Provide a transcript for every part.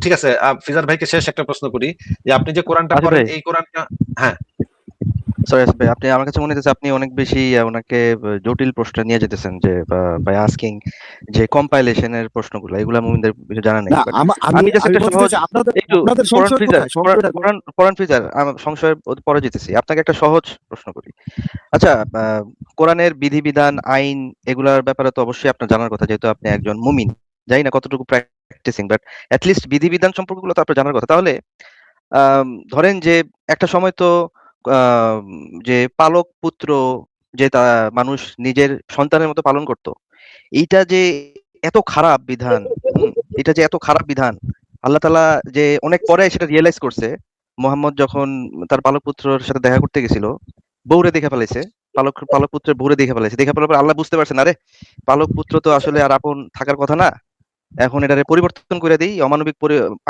ঠিক আছে, ফিজার ভাইকে শেষ একটা প্রশ্ন করি, যে আপনি যে কোরআনটা আসিফ পড়েন ভাই, এই কোরআনটা। হ্যাঁ, সরি আসিফ ভাই, আপনি আমার কাছে মনে হচ্ছে আপনি অনেক বেশি ওনাকে জটিল প্রশ্ন নিয়ে যেতেছেন, যে বাই আস্কিং যে কম্পাইলেশনের প্রশ্নগুলো, এগুলা মুমিনদের কিছু জানা নেই। না বাট আমি আমি জাস্ট আমি একটা বলতে সহজ, চাইছি আপনাদের একটু আপনাদের পরান সংশয় ফ্রিজার, কোথায়, সংশয়টা কোথায়? পরান ফ্রিজার, সংশয়ের পরে যেতেছি, আপনাকে একটা সহজ প্রশ্ন করি। আচ্ছা, কোরআনের বিধিবিধান, আইন, এগুলার ব্যাপারে তো অবশ্যই আপনার জানার কথা, যেহেতু আপনি একজন মুমিন। জানি না কতটুকু প্র্যাকটিসিং, বাট লিস্ট বিধিবিধান সম্পর্কগুলো তো আপনার জানার কথা। তাহলে ধরেন যে একটা সময় তো আম, যে পালক পুত্র, যে মানুষ নিজের সন্তানের মতো পালন করত, এইটা যে এত খারাপ বিধান, হুম, এটা যে এত খারাপ বিধান, আল্লাহ তাআলা যে অনেক পরে সেটা রিয়েলাইজ করছে, মোহাম্মদ যখন তার পালক পুত্রের সাথে দেখা করতে গেছিল, বউরে দেখে ফেলাইছে, পালক পালক পুত্রের বউরে দেখে ফেলাইছে, দেখে ফেলার পর আল্লাহ বুঝতে পারছেন, আরে পালক পুত্র তো আসলে আর আপন থাকার কথা না, এখন এটারে পরিবর্তন করে দিই, অমানবিক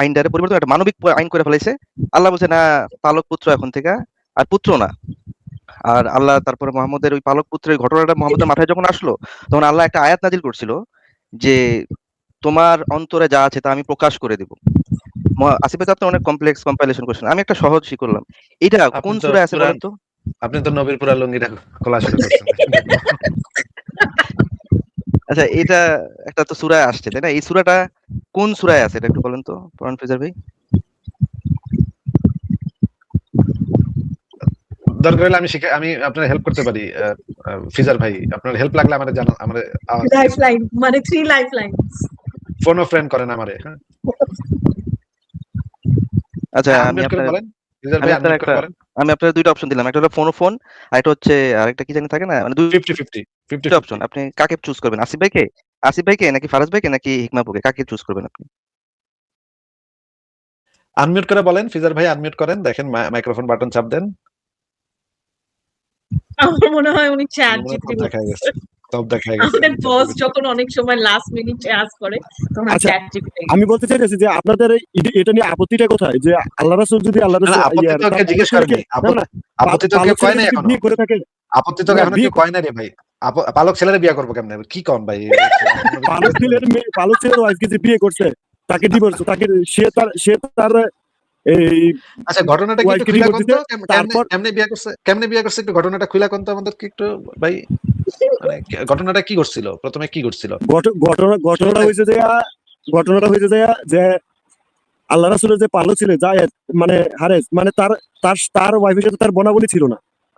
আইনটারে পরিবর্তন, একটা মানবিক আইন করে ফেলাইছে। আল্লাহ বলছে না, পালক পুত্র এখন থেকে আর পুত্র না। আর আল্লাহ তারপরে মোহাম্মদের ওই পালক পুত্রের ঘটনাটা মোহাম্মদের মাথায় যখন আসলো, তখন আল্লাহ একটা আয়াত নাজিল করছিল যে তোমার অন্তরে যা আছে তা আমি প্রকাশ করে দিব। আসিফ ভাই, তো আপনার অনেক কমপ্লেক্স কম্পাইলেশন কোশ্চেন, আমি একটা সহজ করলাম। এটা আপনি কোন তো সূরায় আছে পুরা বলেন তো? আপনি তো নবীর পুরা লুঙ্গিটা খোলা শুরু করছেন। আচ্ছা, এটা একটা তো সূরায় আসছে, তাই না? এই সূরাটা কোন সূরায় আছে, এটা একটু বলেন তো পরান ফিজার ভাই। দরকার হলে আমি আপনার হেল্প করতে পারি। ফিজার ভাই, আপনার হেল্প লাগলে আমাদের জানা, আমাদের লাইফ লাইন মানে 3 লাইফ লাইন। ফোন ফ্রেন্ড করেন আমারে। হ্যাঁ, আচ্ছা, হ্যাঁ, আমি আনমিউট করে আপনার বলেন। ফিজার আমি ভাই আপনার আনমিউট করে একটা বলেন। আমি আপনার দুইটা অপশন দিলাম, একটা হলো ফোন, আর একটা হচ্ছে আরেকটা কি জানি থাকে না, মানে 50 50 50 দুইটা অপশন। 50। আপনি কাকে চুজ করবেন? আসিফ ভাইকে নাকি ফারাজ ভাইকে নাকি হিকমাপুকে, কাকে চুজ করবেন আপনি? আনমিউট করে বলেন, ফিজার ভাই আনমিউট করেন, দেখেন মাইক্রোফোন বাটন চাপ দেন। আমার মনে হয় উনি চ্যাট মনে হয় জিপিটি সব দেখা গেছে, সব দেখা গেছে। আমাদের বস যখন অনেক সময় লাস্ট মিনিটে আস করে তখন আচ্ছা, চ্যাট জিপিটি। আমি বলতে চাইতেছি যে আপনাদের এটা নিয়ে আপত্তিটা কোথায়, যে আল্লাহ রাসূল যদি আল্লাহ না, রাসূল আপত্তি তো কেউ জিজ্ঞেস করেনি। না না আপত্তি তো কেউ পালক কয় ছেলেকে নাই যদি এখনো। বিয়ে করে থাকে, আপত্তি তো না এখনো বিয়ে কেউ কয় না রে ভাই। পালক ছেলেরে বিয়ে করবো কেমনে? কি কন ভাই? পালক ছেলের ওয়াইফকে যে বিয়ে করছে, তাকে ডিভোর্স, তাকে সে তার এই আচ্ছা, ঘটনাটা কি একটু ওয়াইফকে খুলে ডিভোর্স কোন দিতে, তো? তারপর কেমনে বিয়ে করছে, কেমনে বিয়ে করছে, একটু ঘটনাটা খুলে কোন তো আমাদেরকে একটু ভাই। মানে ঘটনাটা কি করছিল, প্রথমে কি করছিল? ঘটনাটা হয়েছে যে আল্লাহ রাসূলের যে পালক ছিল জায়েদ, মানে হারেস, মানে তার তার তার ওয়াইফের সাথে তার বনাবলি ছিল না,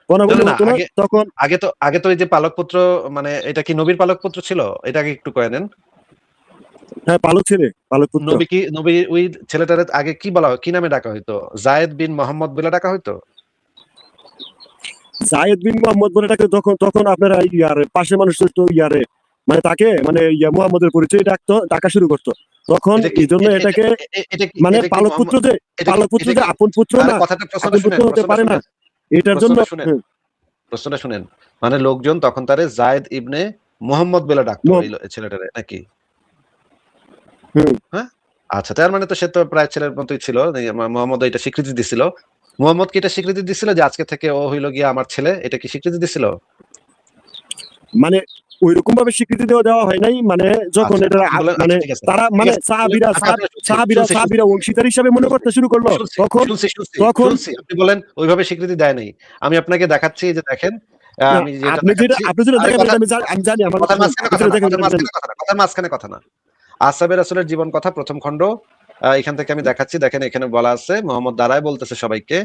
বনাবলি না, হতো না তখন। আগে তো এই যে পালক পুত্র, মানে এটা কি নবীর পালক পুত্র ছিল? এটাকে একটু কয়ে দেন। হ্যাঁ, পালক পুত্র। নবী ওই ছেলেটার আগে কি বলা হয়, কি নামে ডাকা হইতো? জায়েদ বিন মোহাম্মদ বলে ডাকা হইতো। জায়েদ বিন মোহাম্মদ বলে ডাকে, তখন আপনারা পাশে মানুষ তো মানে তাকে মানে মুহাম্মদের পরিচয় ডাকা শুরু করতো তখন। এটা কি এই জন্য এটাকে মানে এটা কি পালক পুত্র মোহাম্মদ? যে এটা কি আপন পুত্র আরে না, প্রশ্নটা আপন পুত্র শুনেন, হতে পারে না, এটার জন্য। প্রশ্নটা শুনেন। মানে লোকজন তখন তারে জায়েদ ইবনে মোহাম্মদ বলে ডাকতো এই ছেলেটারে, নাকি? হ্যাঁ, আচ্ছা, তার মানে তো সে তো প্রায় ছেলের মতোই ছিল। মোহাম্মদ এটা স্বীকৃতি দিছিল। মোহাম্মদ কি এটা স্বীকৃতি দিছিল যে আজকে থেকে ও হইল গিয়ে আমার ছেলে? এটা কি স্বীকৃতি দিছিল? মানে ওইরকম ভাবে স্বীকৃতি দেওয়া হয় নাই, মানে যখন আচ্ছা, এটা আপনি বলেন, মানে আচ্ছা ঠিক আছে। তারা ঠিক মানে আছে, বলেন, আমি আপনার সাহাবীরা অংশীদার হিসাবে মনে করতে শুরু করলো তখন শুনছি। আপনি বলেন ওইভাবে স্বীকৃতি দেয় নাই। আমি আপনাকে দেখাচ্ছি, এই যে দেখেন, আমি যেটা দেখাচ্ছি। আপনি যেটা আরে দেখাবেন আমি জানি, আমার কথার মাঝখানে কথা না, দেখেন কথার মাঝখানে কথা না। আসহাবে রাসূলের জীবন কথা প্রথম খণ্ড, এখান থেকে আমি দেখাচ্ছি। দেখেন, এখানে বলা আছে, মোহাম্মদ দাঁড়ায় বলতেছে সবাইকে,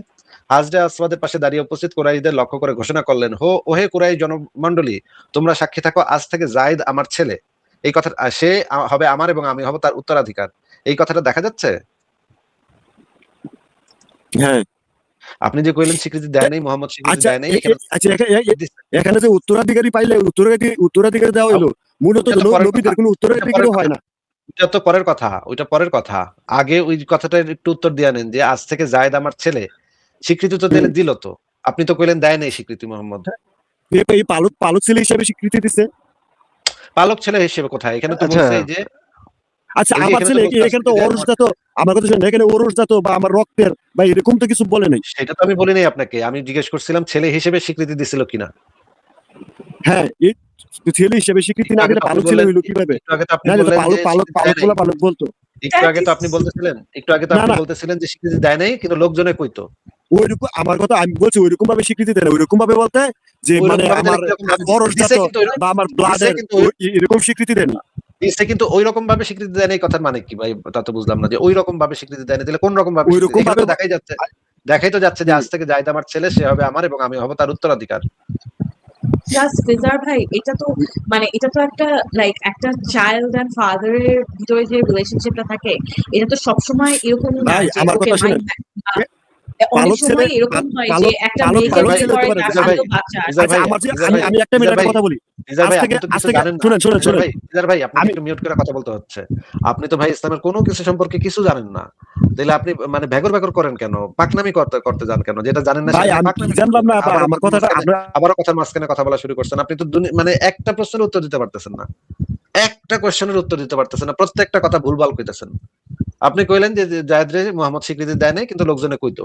হাজরে আসওয়াদের পাশে দাঁড়িয়ে উপস্থিত কুরাইশদের লক্ষ্য করে ঘোষণা করলেন, ওহে কুরাইশ জনমণ্ডলী, তোমরা সাক্ষী থাকো, আজ থেকে জায়েদ আমার ছেলে। এই কথা, সে হবে আমার এবং আমি হব তার উত্তরাধিকার। এই কথাটা দেখা যাচ্ছে। হ্যাঁ, আপনি যে কইলেন স্বীকৃতি দেয় নাই, মোহাম্মদ স্বীকৃতি দেয় নাই, এখানে যে উত্তরাধিকারী পাইলে উত্তরাধিকারী দেওয়া হইলো, মূলত নবীদের কোনো উত্তরাধিকারী হয় না। ওইটা তো পরের কথা, ওইটা পরের কথা। আগে ওই কথাটা একটু উত্তর দিয়ে নেন, যে আজ থেকে জায়েদ আমার ছেলে। স্বীকৃতি তো দিল তো। আপনি তো কইলেন দেয় নাই স্বীকৃতি মোহাম্মদ। এই পালক ছেলে হিসেবে স্বীকৃতি দিচ্ছে। পালক ছেলে হিসেবে কোথায়? এখানে তো আচ্ছা বলছে এই যে, আচ্ছা, আমার ছেলে এখানে তো অরুষজাত, আমার কথা শুনে, এখানে অরুষজাত বা আমার রক্তের বা এরকম তো কিছু বলে নাই। সেটা তো আমি বলি নাই আপনাকে, আমি জিজ্ঞেস করছিলাম ছেলে হিসেবে স্বীকৃতি দিছিল কিনা। হ্যাঁ, ছেলে হিসেবে স্বীকৃতি না দিলে পালক ছেলে হইলো কিভাবে? একটু আগে তো আপনি না, বললেন যে পালক বলতো। একটু আগে তো That আপনি is- না। বলতেছিলেন যে স্বীকৃতি দেয় নাই কিন্তু লোকজনে কইতো ওইরকম আমার কথা আমি বলছি ওইরকম ভাবে স্বীকৃতি দেয় না, ওইরকম ভাবে বলতে যে ওইরকম মানে ভাবে দিলে আমার কিরকম ভাবে পরশজাত দিছে কিন্তু বা আমার দিছে ব্লাডের কিন্তু এরকম স্বীকৃতি দেন না। দিছে কিন্তু ওই রকম ভাবে স্বীকৃতি দেয় নাই কথার মানে কি ভাই তা তো বুঝলাম না যে ওই রকম ভাবে স্বীকৃতি দেয় না তাহলে কোন রকম ভাবে ওই স্বীকৃতি রকম এখানে ভাবে তো দেখাই তো যাচ্ছে যে আজ থেকে জায়েদ আমার ছেলে সে হবে আমার এবং আমি হব তার উত্তরাধিকার প্লাস ফিজার ভাই এটা তো মানে এটা তো একটা লাইক একটা চাইল্ড এন্ড ফাদারের ভিতরে যে রিলেশনশিপটা থাকে এটা তো সবসময় এরকম না ভাই যে আমার ওকে কথা শুনেন, অনেক পালক ছেলে সময় এরকম হয় যে একটা পালক মেয়েকে পালক বিয়ে ছেলে করে হতে পারে তার ফিজার সাথে ভাই, বাচ্চা আছে। ফিজার আচ্ছা ভাই, আমার যে ফিজার আমি ভাই, আমি একটা ফিজার মিনিট ভাই, কথা বলি। ফিজার আজ ভাই থেকে আপনি তো আজ কিছু থেকে জানেন না শুনেন শুনেন ফিজার শুনেন ভাই, ফিজার ভাই আপনাকে আমি একটু মিউট করে কথা বলতে হচ্ছে আপনি তো ভাই ইসলামের কোনো কিছু সম্পর্কে কিছু জানেন না তাহলে আপনি মানে ভেগর ভেগর করেন কেন পাকনামি করতে করতে যান কেন যেটা জানেন না ভাই সেটা আমি কি পাকনামি জানলাম না বা আমার কথাটা আমরা আবারও কথার মাঝখানে কথা বলা শুরু করছেন আপনি তো মানে একটা প্রশ্নের উত্তর দিতে পারতেছেন না একটা কোশ্চেনের উত্তর দিতে পারতেছেন না প্রত্যেকটা কথা ভুলভাল কইতেছেন আপনি কইলেন যে জায়েদ রে মোহাম্মদ স্বীকৃতি দেয় নাই কিন্তু লোকজনে কইতো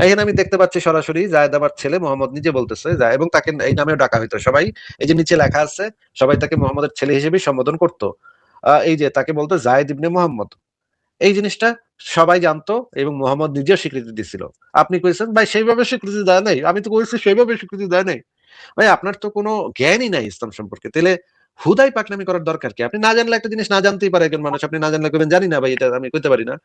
এখানে আমি দেখতে পাচ্ছি সরাসরি জায়েদ আমার ছেলে মোহাম্মদ নিজে বলতেছে এবং তাকে এই নামেও ডাকা হইতো সবাই এই যে নিচে লেখা আছে সবাই তাকে মোহাম্মদের ছেলে হিসেবে সম্বোধন করতো এই যে তাকে বলতো জায়েদ ইবনে মোহাম্মদ এই জিনিসটা সবাই জানতো এবং মোহাম্মদ নিজেও স্বীকৃতি দিছিল আপনি কইছেন ভাই সেইভাবে স্বীকৃতি দেয় নাই আমি তো কইছি সেইভাবে স্বীকৃতি দেয় নাই ভাই আপনার তো কোনো জ্ঞানই নাই ইসলাম সম্পর্কে তাহলে হুদাই পাকনামি করার দরকার কি আপনি না জানলে একটা জিনিস না জানতেই পারে একজন মানুষ আপনি না জানলে কইবেন জানি না ভাই এটা আমি কইতে পারি না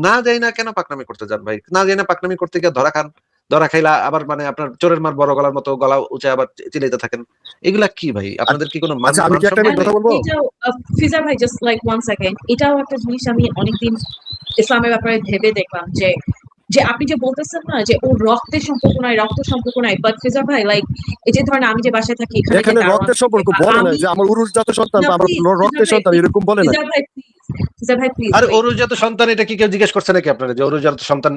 না যাই না কেন পাকনামি করতে যান ভাই না যাই না পাকনামি করতে গিয়ে ধরা খান ধরা খাইলা আবার মানে আপনার চোরের মার বড় গলার মতো গলা উঁচে আবার চিলাইতে থাকেন এগুলা কি ভাই আপনাদের কি কোনো আচ্ছা আমি কি একটা সম্মান কথা নেই? বলবো? এটাও ফিজার ভাই জাস্ট লাইক 1 সেকেন্ড এটাও একটা জিনিস আমি অনেকদিন ইসলামের ব্যাপারে ভেবে দেখলাম যে যে আপনি যে বলতেছেন না যে ওর রক্তের সম্পর্ক নাই রক্ত সম্পর্ক নাই বাট ফিজার ভাই লাইক এই যে ধরেন আমি যে বাসায় থাকি এখানে যে এখানে দারোয়ান রক্তের সম্পর্ক থাকে, বা বলে না আমি যে আমার উরুসজাত সন্তান না বা আমার প্লিজ রক্তের সন্তান এরকম বলে না। ফিজার ভাই প্লিজ ফিজার ভাই প্লিজ আর অরুজাত সন্তান এটা কি কেউ জিজ্ঞেস করছে নাকি আপনারা যে অরুজাত সন্তান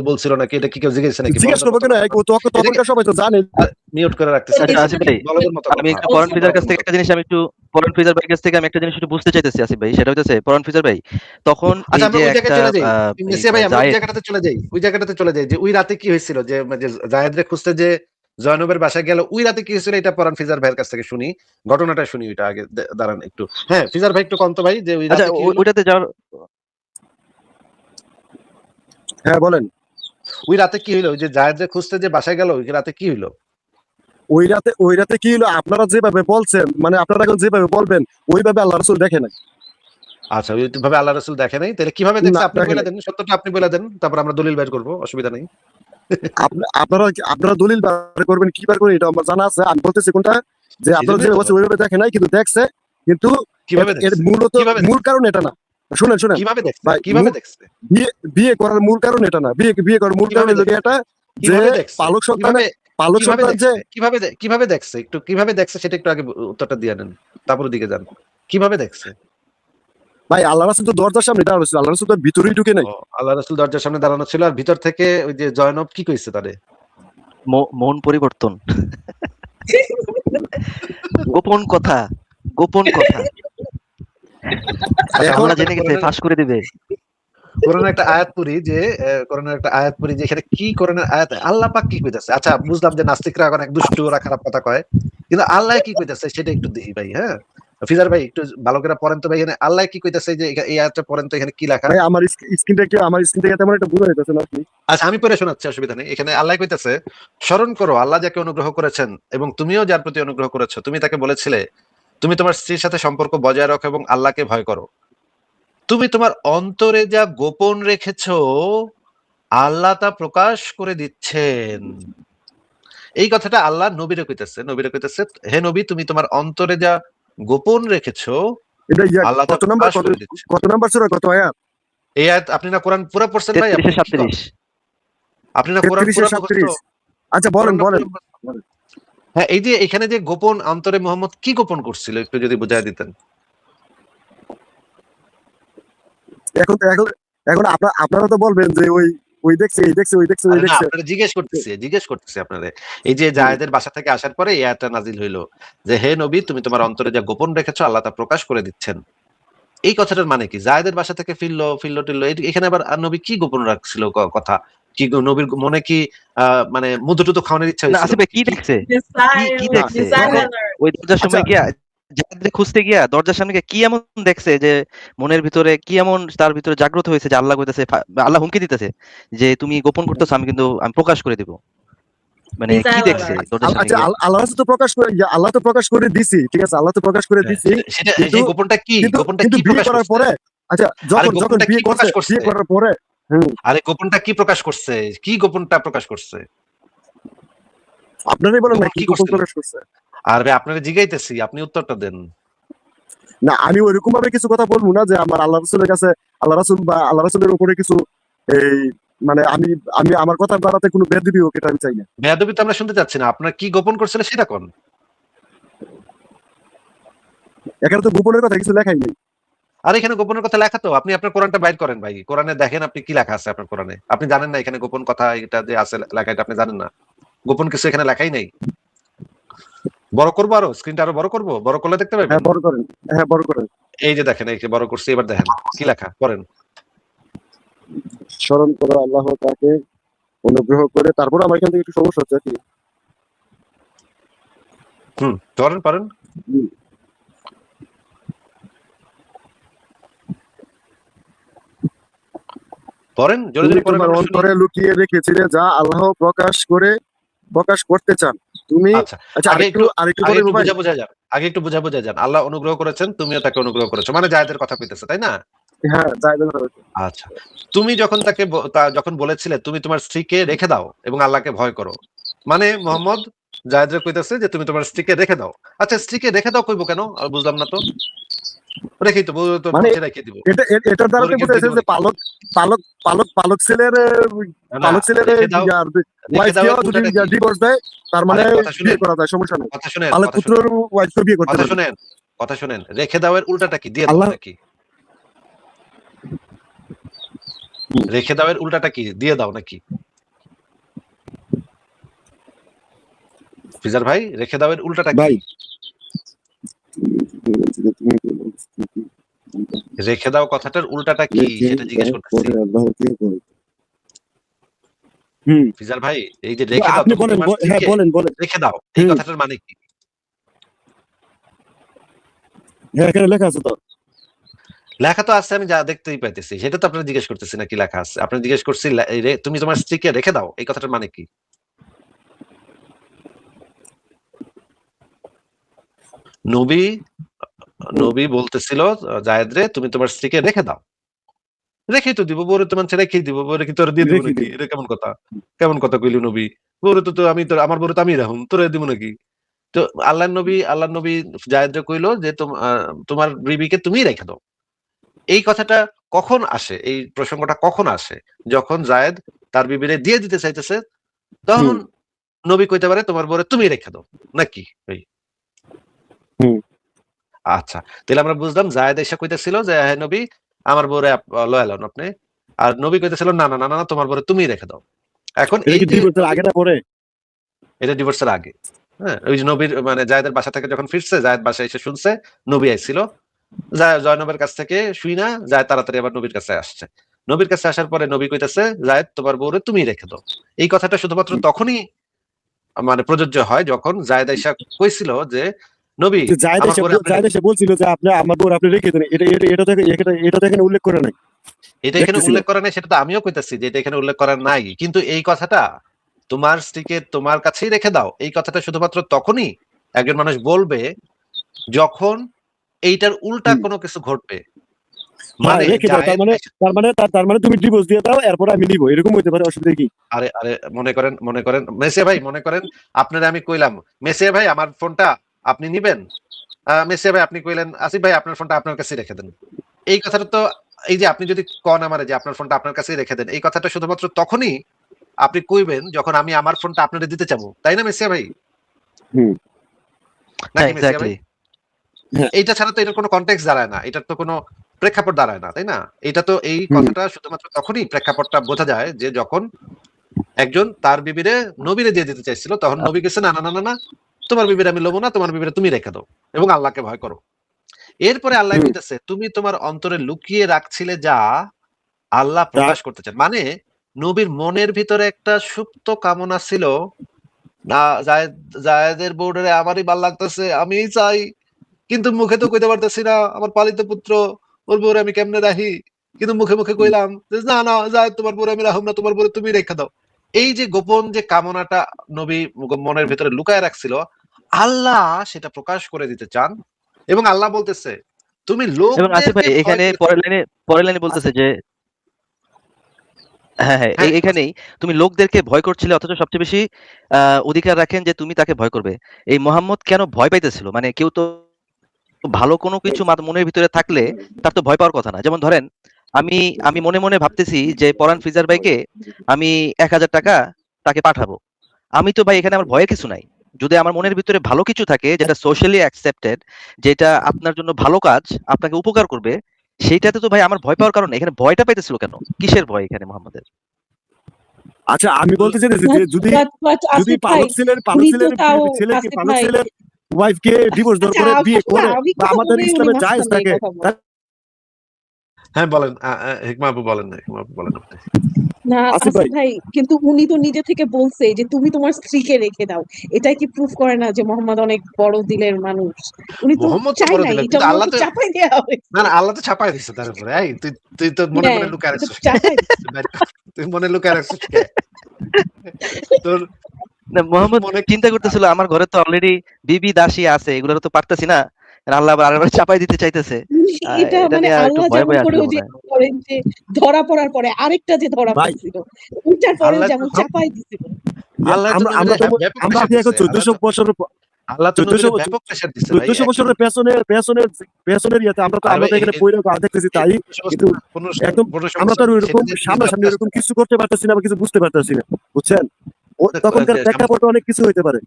বলছিল নাকি এটা কি কেউ জিজ্ঞেস নাকি জিজ্ঞেস করবো কেন তখনকার সবাই তো জানে। মিউট করে রাখতেছে আচ্ছা আসিফ ভাই বলদের মতো আমি কথা। একটু পরান ফিজার কাছ থেকে একটা জিনিস আমি একটু পরান ফিজার ভাইয়ের কাছ থেকে আমি একটা জিনিস একটু বুঝতে চাইতেছি আসিফ ভাই সেটা হচ্ছে পরান ফিজার ভাই তখন এই আচ্ছা আমরা যে ওই জায়গায় একটা চলে যাই মেসিয়া ভাই আমরা ওই জায়েদ জায়গাটাতে চলে যাই যে ওই রাতে কি হয়েছিল যে যে জায়েদরে খুঁজতে যে জয়নবের বাসায় গেল ওই রাতে কি হয়েছিল এটা পরান ফিজার ভাইয়ের কাছ থেকে শুনি ঘটনাটা শুনি ওইটা আগে দাঁড়ান একটু হ্যাঁ ফিজার ভাই একটু কন্ত ভাই যে ওই আচ্ছা রাতে কি হলো ওইটাতে যাওয়ার হ্যাঁ বলেন ওই রাতে কি হলো ওই যে জায়েদরে খুঁজতে যে বাসায় গেল ওই রাতে কি হলো ওই রাতে কি হলো আপনারা যেভাবে বলছেন মানে আপনারা এখন যেভাবে বলবেন ওইভাবে আল্লাহ রাসূল দেখে নাই। আচ্ছা ওইভাবে আল্লাহ রাসূল দেখে নাই তাহলে কিভাবে দেখছে না, আপনি দেখে বলে নাই। দেন সত্যটা আপনি বলে দেন তারপর আমরা দলিল বের করব অসুবিধা নেই আপনারা দলিল বার করবেন কি বার করবেন এটা আমার জানা আছে। আমি বলতেছি কোনটা যে আপনারা সেজন্যই যে তো বলছেন ওইভাবে দেখে নাই কিন্তু দেখছে কিন্তু কিভাবে এর দেখছে মূলত কিভাবে মূল কারণ এটা না। শুনেন কিভাবে দেখছে ভাই, কিভাবে দেখছে বিয়ে করার মূল কারণ এটা না। বিয়ে করার মূল কারণ কিভাবে হলো এটা যে কিভাবে দেখছে পালক সন্তান কিভাবে যে কিভাবে দেখছে একটু কিভাবে দেখছে সেটা একটু আগে উত্তরটা দিয়ে নেন তারপর দিকে যান কিভাবে দেখছে ভাই আল্লাহ রাসূল তো দরজার সামনে দাঁড়ানো ছিল, আল্লাহ রাসূল তো ভিতরেই ঢুকে নাই। ও, আল্লাহ রাসূল দরজার সামনে দাঁড়ানো ছিল আর ভিতর থেকে ওই যে জয়নব কি কইছে তারে মন পরিবর্তন গোপন কথা আমরা জেনে গেছে ফাঁস করে দিবে কোরআনের একটা আয়াত পড়ি যে এখানে কি কোরআনের আয়াত আল্লাহ পাক কি কইতাছে আচ্ছা বুঝলাম যে নাস্তিকরা এখন এক দুষ্টু ওরা খারাপ কথা কয় কিন্তু আল্লাহ কি কইতাছে সেটা একটু দেখি ভাই হ্যাঁ ফিজার ভাই একটু ভালো করে পড়েন তো ভাই এখানে আল্লাহ কি কইতাছে যে এই আয়াতটা পড়েন তো এখানে কি লেখা ভাই আমার স্ক্রিন থেকে তেমন একটা বোঝা যাইতেছে না আপনি। আচ্ছা আমি পড়ে শোনাচ্ছি অসুবিধা নেই এখানে আল্লাহ কইতাছে স্মরণ করো আল্লাহ যাকে অনুগ্রহ করেছেন এবং তুমিও যার প্রতি অনুগ্রহ করেছো তুমি তাকে বলেছিলে তুমি তোমার স্ত্রীর সাথে সম্পর্ক বজায় রাখো এবং আল্লাহকে ভয় করো তুমি তোমার অন্তরে যা গোপন রেখেছো আল্লাহ তা প্রকাশ করে দিচ্ছেন এই কথাটা আল্লাহ নবীরে কইতেছে হে নবী তুমি তোমার অন্তরে যা গোপন রেখেছো এটা আল্লাহ তা কত নাম্বার প্রকাশ করে দিচ্ছেন কত নাম্বার সূরা কত আয়াত? এই আয়াত আপনি না কোরআন পুরো পড়ছেন ভাই 33 আপনি না কোরআন 33 পুরো 37 আচ্ছা বলেন হ্যাঁ এই যে এখানে যে গোপন অন্তরে মোহাম্মদ কি গোপন করছিল একটু যদি বুঝায় দিতেন এখন আপনারা তো বলবেন যে ওই দেখছে আপনারা জিজ্ঞেস করতেছি আপনারা এই যে জায়েদের বাসা থেকে আসার পরে এই আয়াতটা নাজিল হইলো যে হে নবী তুমি তোমার অন্তরে যা গোপন রেখেছো আল্লাহ তা প্রকাশ করে দিচ্ছেন এই কথাটার মানে কি জায়েদের বাসা থেকে ফিরলো টিরলো এখানে আবার নবী কি গোপন রাখছিল কথা কি নবীর মনে কি মানে মধু টুধু খাওয়ানোর ইচ্ছা না হয়েছিল আসিফ ভাই কি দেখছে কি দেখছে Missile ওই দরজার সময় আচ্ছা। গিয়া জান্নাতে খুঁজতে গিয়া দরজার সামনে গিয়ে কি এমন দেখছে যে মনের ভিতরে কি এমন তার ভিতরে জাগ্রত হয়েছে যে আল্লাহ কইতেছে, আল্লাহ হুমকি দিতেছে যে তুমি গোপন করতেছো, আমি কিন্তু আমি প্রকাশ করে দিব। মানে কি মিসাইল দেখছে alert. দরজার সামনে আচ্ছা, গিয়া? আল্লাহ তো প্রকাশ করে, আল্লাহ তো প্রকাশ করে দিছি, ঠিক আছে, আল্লাহ তো প্রকাশ করে হ্যাঁ, দিছি, সেটা কিন্তু সেই গোপনটা কি? কিন্তু গোপনটা কিন্তু কি বিয়ে প্রকাশ করার করছে? পরে, আচ্ছা, আরে যখন গোপনটা কি বিয়ে করছে, প্রকাশ করছে? বিয়ে করার পরে, আরে গোপনটা কি প্রকাশ করছে? কি গোপনটা প্রকাশ করছে? আপনারাই বলেন না গোপন কি কি গোপন করছিল? প্রকাশ করছে। আর ভাই আপনারা জিগাইতেছি, আপনি উত্তরটা দেন। না, আমি ওইরকম ভাবে কিছু কথা বলবো না যে আমার আল্লাহ রাসূলের কাছে, আল্লাহ রাসূল বা আল্লাহ রাসূলের উপরে কিছু এই মানে আমি আমি আমার কথার দ্বারাতে কোনো বেয়াদবি হোক, এটা আমি চাই না। বেয়াদবি তো আমরা শুনতে চাচ্ছি না। আপনার কি গোপন করছিল সেটা কোন? এখানে তো গোপনের কথা কিছু লেখাই নেই। আর এখানে গোপনের কথা লেখা তো। আপনি আপনার কোরআনটা বাইর করেন ভাই। কোরআনে দেখেন আপনি কি লেখা আছে আপনার কোরআনে। আপনি জানেন না এখানে গোপন কথা এটা যে আছে লেখা, এটা আপনি জানেন না। গোপন কিছু এখানে লেখাই নাই। বড় করবো আরো? স্ক্রিনটা আরো বড় করবো? বড় করলে দেখতে পাবেন? হ্যাঁ, বড় করেন। হ্যাঁ, বড় করেন। এই যে দেখেন, এই যে বড় করছি, এবার দেখেন কি লেখা পড়েন। স্মরণ করো আল্লাহ তাকে অনুগ্রহ করে, তারপর আমার এখান থেকে একটু সমস্যা হচ্ছে আর কি। পড়েন পড়েন। হুম। পড়েন, জোরে তুমি জোরে পড়েন, তোমার আমরা শুনি। অন্তরে লুকিয়ে রেখেছিলে যা আল্লাহ প্রকাশ করতে চান তুমি। আচ্ছা, আচ্ছা, আগে আরেকটু আগে বলেন একটু ভাই। বুঝা যান। আগে একটু বুঝা যান। আল্লাহ অনুগ্রহ করেছেন, তুমিও তাকে অনুগ্রহ করেছো। মানে জায়েদের কথা কইতেছে, তাই না? হ্যাঁ, যাই বলেন। আচ্ছা। তুমি যখন তাকে যখন বলেছিলে তুমি তোমার স্ত্রীকে রেখে দাও এবং আল্লাহকে ভয় করো। মানে মোহাম্মদ জায়েদরে কইতেছে যে তুমি তোমার স্ত্রীকে রেখে দাও। আচ্ছা, স্ত্রীকে রেখে দাও কইবো কেন? বুঝলাম না তো। রেখেই তো বউ তো মানে বলছে রেখে দিব। এটার দ্বারাতে বউরে গিফট দিয়ে বোঝাইছে দিব যে নাকি? পালক ছেলের না, রেখে দাও। রেখে ওয়াইফ দেওয়ার কেও যদি উল্টাটা কি? ডিভোর্স দেয়, তার মানে আরে কথা বিয়ে শুনেন, করা যায়, সমস্যা নেই। কথা শুনেন, পালক কথা শুনেন, পুত্রের ওয়াইফ কেও বিয়ে করতে কথা পারবে। শুনেন, কথা শুনেন। রেখে দেওয়ার উল্টাটা কি? দিয়ে দাও আল্লাহ। নাকি? রেখে দেওয়ার উল্টাটা কি? দিয়ে দাও নাকি? ফিজার ভাই, রেখে দেওয়ার উল্টাটা কি? ভাই, রেখে দাও কথাটার উল্টাটা কি সেটা জিজ্ঞেস করতেছি। আল্লাহকে ভয়। হুম। ফিজার ভাই, এই যে রেখে দাও, আপনি তুমি বলেন, তোমার হ্যাঁ, স্ত্রীকে বলেন। রেখে দাও, এই হুম। কথাটার মানে কি? হ্যাঁ, এখানে লেখা আছে তো। লেখা তো আছে, আমি যা দেখতেই পাইতেছি। সেটা তো আপনার জিজ্ঞেস করতেছি না কি লেখা আছে। আপনি জিজ্ঞেস করছি তুমি তোমার স্ত্রীকে রেখে দাও, এই কথাটার মানে কি? নবী নবী বলতেছিল জায়েদ রে, তুমি তোমার স্ত্রীকে রেখে দাও। রেখেই তো দিব, বউরে তো মানুষ রেখেই দিব। বউরে কি তোর দিয়ে দিব রেখে নাকি? দিন। এটা কেমন কথা? কেমন কথা কইলি নবী? বউরে তো আমি তোর, আমার বউরে তো আমি রাখুম, তোরে দিব নাকি? তো আল্লাহর নবী জায়েদরে কইলো যে তোমার বিবিকে তুমিই রেখে দাও। এই কথাটা কখন আসে? এই প্রসঙ্গটা কখন আসে? যখন জায়েদ তার বিবিরে দিয়ে দিতে চাইতেছে, তখন হুম। নবী কইতে পারে তোমার বউরে তুমি রেখে দাও নাকি? এই হুম। আচ্ছা, তাহলে আমরা বুঝলাম জায়েদ এসে কইতেছিল যে হ্যাঁ নবী, আমার বউরে লয়াল হন আপনি। আর নবী কইতেছিল না না না না না, তোমার বউরে তুমি রেখে দাও। এখন এটা এই কি যে ডিভোর্সের আগে না পরে? এটা ডিভোর্সের আগে। হ্যাঁ, ওই যে নবীর মানে জায়েদের বাসা থেকে যখন ফিরছে, জায়েদ বাসায় এসে শুনছে নবী আইছিল। জয়নবের কাছ থেকে শুই না যায় তাড়াতাড়ি আবার নবীর কাছে আসছে। নবীর কাছে আসার পরে নবী কইতেছে জায়েদ তোমার বউরে তুমি রেখে দাও। এই কথাটা শুধুমাত্র তখনই মানে প্রযোজ্য হয় যখন জায়েদ আইসা কইছিল যে নবী, যে জায়েদ আমার এসে বউরে আপনি জায়েদ এসে বলছিল যে আপনি আমার বউর আপনি রেখে দেন, এটা তো এখানে উল্লেখ করে নাই। এটা এখানে দেখতেছিলাম। উল্লেখ করা নাই, সেটা তো আমিও কইতাছি যে এটা এখানে উল্লেখ করা নাই। কিন্তু এই কথাটা তোমার স্ত্রীকে তোমার কাছেই রেখে দাও, এই কথাটা শুধুমাত্র তখনই একজন মানুষ বলবে যখন এইটার উল্টা হুম। কোনো কিছু ঘটবে। হ্যাঁ, মানে রেখে দাও, জায়েদ তার মানে তুমি ডিভোর্স দিয়ে দাও, এরপর আমি নিব, এরকম হইতে পারে, অসুবিধা কি? আরে মনে করেন মেসিয়া ভাই, মনে করেন আপনারা আমি কইলাম মেসিয়া ভাই আমার ফোনটা আপনি নিবেন। মেসিয়া ভাই আপনি কইলেন আসিফ ভাই আপনার ফোনটা আপনার কাছেই রেখে দেন। এই কথাটা তো, এই যে আপনি যদি কন আমারে যে আপনার ফোনটা আপনার কাছেই রেখে দেন, এই কথাটা শুধুমাত্র তখনই আপনি কইবেন যখন আমি আমার ফোনটা আপনারে দিতে চাবো, তাই না মেসিয়া ভাই? হুম। হ্যাঁ, নাকি মেসিয়া ভাই? এক্স্যাক্টলি। হ্যাঁ। এইটা ছাড়া তো এটার কোনো কনটেক্সট দাঁড়ায় না, এটার তো কোনো প্রেক্ষাপট দাঁড়ায় না, তাই না? এটা তো এই হুম। কথাটা শুধুমাত্র তখনই প্রেক্ষাপটটা বোঝা যায় যে যখন একজন তার বিবিরে নবীরে দিয়ে দিতে চাইছিল, তখন নবী গেছে না না না না না, তোমার বিবিরে আমি লবো না, তোমার বিবিরে তুমি রেখে দাও এবং আল্লাহকে ভয় করো। এরপরে আল্লাহ হুম। কইতেছে তুমি তোমার অন্তরে লুকিয়ে রাখছিলে যা আল্লাহ তা প্রকাশ করতে চান। মানে নবীর মনের ভিতরে একটা সুপ্ত কামনা ছিল, না জায়েদের বোর্ডে আমারই ভাল লাগতেছে, আমিই চাই, কিন্তু মুখে তো কইতে পারতেছি না, আমার পালিত পুত্র, ওর বউরে আমি কেমনে রাহি। কিন্তু মুখে মুখে কইলাম যে না না যা, তোমার বউরে আমি রাখুম না, তোমার বউরে তুমি রেখে দাও। এই যে গোপন যে কামনাটা নবী মনের ভিতরে লুকায় রাখছিল, আল্লাহ সেটা প্রকাশ করে দিতে চান। এবং আল্লাহ বলতেছে তুমি এবং আসিফ ভাই লোকদেরকে ভয় এখানে করে পরের লাইনে বলতেছে যে হ্যাঁ, হ্যাঁ, হ্যাঁ এখানেই তুমি লোকদেরকে ভয় করছিলে অথচ সবচেয়ে বেশি অধিকার রাখেন যে তুমি তাকে ভয় করবে। এই মোহাম্মদ কেন ভয় পাইতেছিল? মানে কেউ তো ভালো কোনো কিছু মনের ভিতরে থাকলে তার তো ভয় পাওয়ার কথা না। যেমন ধরেন আমি আমি মনে মনে ভাবতেছি যে পরান ফ্রিজার ভাইকে আমি ১,০০০ টাকা তাকে পাঠাবো। আমি তো ভাই এখানে আমার ভয়ের কিছু নাই। যদি আমার মনের ভিতরে ভালো কিছু থাকে যেটা সোশ্যালি অ্যাকসেপ্টেড, যেটা আপনার জন্য ভালো কাজ, আপনাকে উপকার করবে, সেইটাতে তো ভাই আমার ভয় পাওয়ার কারণ নেই। এখানে ভয়টা পাইতেছিল কেন? কিসের ভয় এখানে মোহাম্মদের? আচ্ছা আমি বলতে চাইতেছি যে যদি বাট যদি আসিফ ভাই পালক উনি তো ছেলের তাও ছেলে কি আসিফ পালক ভাই ছেলের ওয়াইফকে ডিভোর্স দেওয়ার আচ্ছা পরে বিয়ে আসলে করে আমি বা কথা আমাদের বলেই উনি ইসলামে জায়েজ মাঝখানে এই থাকে, কথা বলেন। হ্যাঁ বলেন, হিকমা আপু বলেন না, হিকমা আপু বলেন আপনি। না আসিফ আসিফ ভাই ভাই কিন্তু উনি তো নিজে থেকে বলছে যে তুমি তোমার স্ত্রীকে রেখে দাও। এটাই কি প্রুফ করে না যে মোহাম্মদ অনেক বড় দিলের মানুষ? উনি তো মোহাম্মদ তো চাই বড় নাই, দিলেন, এটা কিন্তু ওনার আল্লাহ উপর তো চাপাই দেওয়া না হয়েছে। না, আল্লাহ তো ছাপাই দিচ্ছে তার উপরে। এই তুই তুই তো মনে হ্যাঁ মনে লুকায় এটা রাখছিস কে? চাপাই দিচ্ছে। তুই মনে লুকায় রাখছিস কে? তোর না মোহাম্মদ মনে চিন্তা করতেছিল আমার ঘরে তো অলরেডি বিবি দাসী আছে, এগুলো তো পারতেছি না। আর আল্লাহ আবার আরেকবার চাপাই দিতে চাইতেছে। এটা এটা মানে নিয়ে একটু আল্লাহ ভয়ে যেমন ভয়ে করে আসছিল ওই যে মনে হয়। করেন যে ধরা পড়ার পরে আরেকটা যে ধরা ভাই পড়ছিল ওইটার পরেও আল্লাহ তো যেমন চাপাই দিছিল। আল্লাহ তো আমরা নবীরে আমরা তো ব্যাপক আমরা প্রেশার আছি এখন দিচ্ছে। 1400 বছরের আল্লাহ তো 1400 নবীরে ব্যাপক প্রেশার দিচ্ছে ভাই। 1400 বছরের পেছনের ইয়েতে আমরা তো আর আমরা তো এখানে পইরা দেখতেছি তাই, কিন্তু একদম 1500 আমরা তো বছর আর ওইরকম সেটা দিয়ে সামনাসামনি এরকম কিছু করতে পারতেছি না বা কিছু বুঝতে পারতেছি না, বুঝছেন? তখনকার সামনে প্রেক্ষাপটে অনেক কিছু হইতে পারে।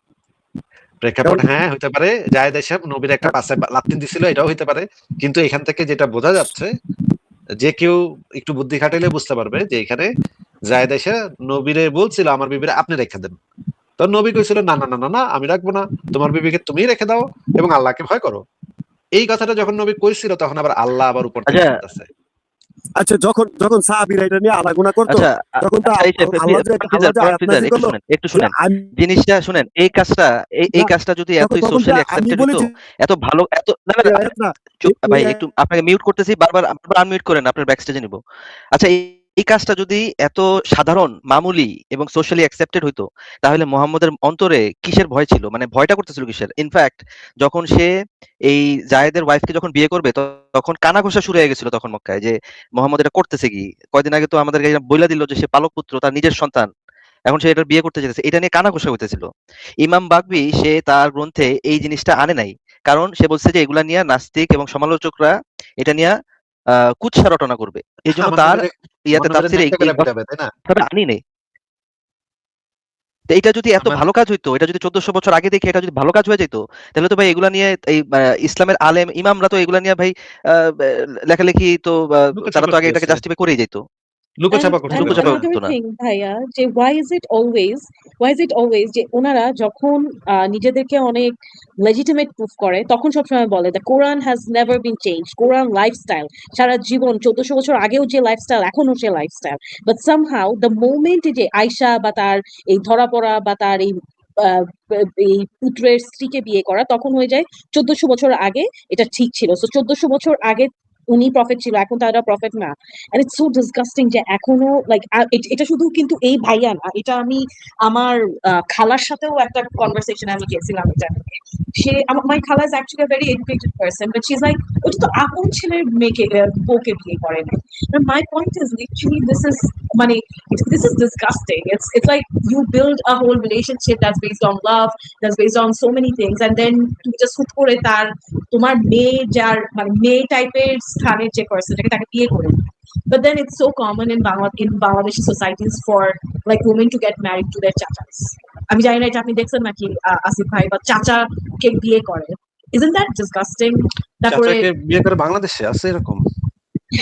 প্রেক্ষাপট কারণ হ্যাঁ হইতে পারে। জায়েদ এসব নবীর একটা পাশে লাত্তি দিছিল, এটাও হইতে পারে। কিন্তু এখান থেকে যেটা বোঝা যাচ্ছে, যে কেউ একটু বুদ্ধি খাটাইলে বুঝতে পারবে যে এখানে জায়েদ এসে নবীরে বলছিল আমার বিবিরে আপনি রেখে দেন। তো নবী কইছিল না না না না না, আমি রাখবো না, তোমার বিবিকে তুমি রেখে দাও এবং আল্লাহকে ভয় করো। এই কথাটা যখন নবী কইছিল তখন আবার আল্লাহ আবার উপর থেকে আচ্ছা বলতেছে। আচ্ছা যখন যখন সাহাবীরা এটা নিয়ে আলাগোনা করতো, আচ্ছা তখন তো এই যে আল্লাহ যে আয়াত নাযিল একটু করলো শুনেন, একটু যে শুনেন। জিনিসটা শুনেন, এই কাজটা এই না, কাজটা যদি তখন এতই তখন তো সোশ্যালি আমি অ্যাকসেপ্টেড হইতো, বলেছি এত ভালো এত না না এই না, আয়াত না, চুপ এই ভাই, একটু আপনাকে মিউট করতেছি, বারবার বারবার আনমিউট করেন, আপনার ব্যাক স্টেজে নিব। আচ্ছা এই কাজটা যদি এত সাধারণ মামুলি এবং সোশ্যালি অ্যাকসেপ্টেড হইতো, তাহলে মুহাম্মদের অন্তরে কিসের ভয় ছিল? মানে ভয়টা করতেছিল কিসের? ইনফ্যাক্ট যখন সে এই জায়েদের ওয়াইফকে যখন বিয়ে করবে তখন কানাঘোষা শুরু হয়ে গেছিল তখন মক্কায় যে মোহাম্মদ এটা করতেছে কি? কয়দিন আগে তো আমাদেরকে বইলা দিল যে সে পালক পুত্র, তার নিজের সন্তান। এখন সে এটার বিয়ে করতে চাইতেছে। এটা নিয়ে কানাঘোষা হইতেছিল। ইমাম বাকবি সে তার গ্রন্থে এই জিনিসটা আনে নাই। কারণ সে বলছে যে এগুলা নিয়ে নাস্তিক এবং সমালোচকরা এটা নিয়ে কুৎসা রটনা করবে। এজন্য আমার তার নবীরে ইয়াতে তাফসীরে ন্যাংটা এই করে পিটাবে, তাই না? কথাটা আনি নাই। তো এটা যদি এত আমার ভালো কাজ হইতো, এটা যদি ১৪০০ বছর আগে দেখে এটা যদি ভালো কাজ হয়ে যেত, তাহলে তো ভাই এগুলা নিয়ে এই ইসলামের আলেম ইমামরা তো এগুলা নিয়ে ভাই আ লেখালেখি তো তারা লুকোছাপা তো আগে এটাকে করেছে, জাস্টিফাই করেই যেত। লুকোছাপা করছিল And লুকোচাপা তারা। another করতো না। thing ভাইয়া যে why is it always যে ওনারা যখন নিজেদেরকে অনেক legitimate proof করে তখন সবসময় বলে the Quran has never been changed, Quran lifestyle সারা জীবন 1400 বছর আগেও যে লাইফস্টাইল এখনো সে lifestyle, but somehow the moment যে আয়েশা বা তার এই ধরা পড়া বা তার এই পুত্রের স্ত্রীকে বিয়ে করা তখন হয়ে যায় 1400 বছর আগে এটা ঠিক ছিল। সো 1400 বছর আগে উনি প্রফেট ছিল, এখন তারা প্রফেট না। and it's so disgusting যে এখনো লাইক এটা শুধু কিন্তু এই ভাইয়া না, এটা আমি আমার খালার সাথেও একটা কনভারসেশন আমি গেছিলাম এটা নিয়ে। সে আমার মাই খালা is actually a very educated person but she's like ওটা তো আপন ছেলের মেয়েকে বউকে বিয়ে করে নাই। my point is literally মানে this is disgusting. It's like you build a whole relationship that's based on love, that's based on so many things, and then তুমি just হুট করে তোমার মেয়ে যার মানে মেয়ে টাইপের স্থানের যে পার্সনটাকে তাকে বিয়ে করে। But then it's so common in Bangladeshi societies for like women to get married to their chachas. আমি জানি না এটা আপনি দেখছেন নাকি আসিফ ভাই, বা চাচাকে বিয়ে করে। Isn't that disgusting? তারপরে চাচাকে বিয়ে করে বাংলাদেশে আছে এরকম?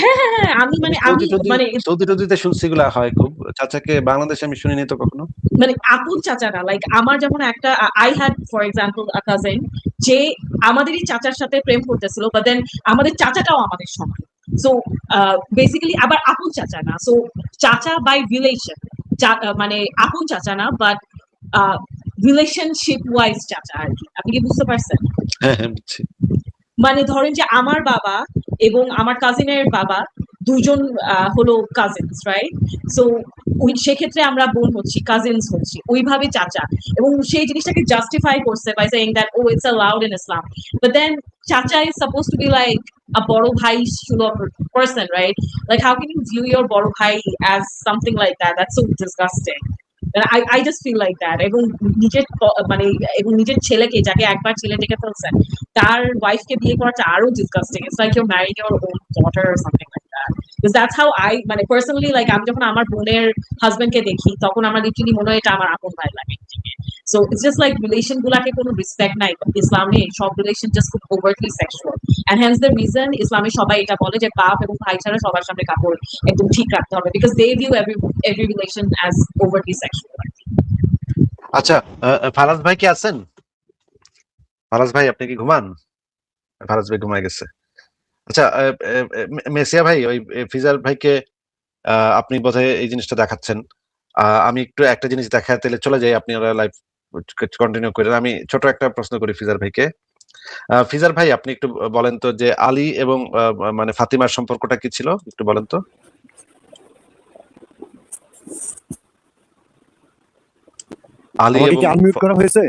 হ্যাঁ আমি মানে সৌদি টৌদিতে শুনছি এগুলা হয় খুব। চাচাকে বাংলাদেশে আমি শুনিনি তো কখনো। মানে আপন চাচা না, লাইক আমার যেমন একটা I had for example a cousin যে আমাদেরই চাচার সাথে প্রেম করতেছিল, বাট দেন আমাদের চাচাটাও আমাদের সমান। সো বেসিক্যালি আবার আপন চাচা না, সো চাচা বাই রিলেশন, মানে আপন চাচা না বাট রিলেশনশিপ ওয়াইজ চাচা আর কি। আপনি কি বুঝতে পারছেন? হ্যাঁ হ্যাঁ বুঝছি। মানে ধরেন যে আমার বাবা এবং আমার কাজিনের বাবা দুইজন হলো কাজিনস, রাইট? সো সেক্ষেত্রে আমরা বোন হচ্ছি, কাজিনস হচ্ছি, ওইভাবে চাচা। এবং সেই জিনিসটাকে জাস্টিফাই করছে by saying that oh it's allowed in Islam, but then chacha is suppose to be like a বড় ভাই সুলভ person, right? Like how can you view your বড় ভাই as something like that? That's so disgusting. And I just feel like that. এবং নিজের মানে এবং নিজের ছেলেকে, যাকে একবার ছেলে ডেকে ফেলছেন, তার ওয়াইফকে বিয়ে করাটা আরো disgusting. It's like your ম্যারিং your own daughter or something like that. Because that's how I মানে পার্সোনালি, লাইক আমি যখন আমার বোনের হাজবেন্ডকে দেখি তখন আমার লিটারালি মনে হয় এটা আমার আপন ভাই লাগে। So it's just like relation গুলাকে কোনো রেসপেক্ট নাই ইসলামে। সব রিলেশন জাস্ট খুব overtly sexual, and hence the reason ইসলামে সবাই এটা বলে যে বাপ এবং ভাই ছাড়া সবার সামনে কাপড় একদম ঠিক রাখতে হবে, because they view every relation as overtly sexual. আচ্ছা, ফারাজ ভাই কি আছেন? ফারাজ ভাই আপনি কি ঘুমান? ফারাজ ভাই ঘুমায় গেছে। আচ্ছা, মেসিয়া ভাই, ওই ফিজার ভাইকে আপনি বোধহয় এই জিনিসটা দেখাচ্ছেন। আমি একটু একটা জিনিস দেখাতে তাহলে চলে যাই, আপনি লাইভ কন্টিনিউ করেন। আমি ছোট একটা প্রশ্ন করি ফিজার ভাইকে। ফিজার ভাই আপনি একটু বলেন তো যে আলী এবং মানে ফাতিমার সম্পর্কটা কি ছিল, একটু বলেন তো। আলী আমাকে এবং কি আনমিউট করা হয়েছে?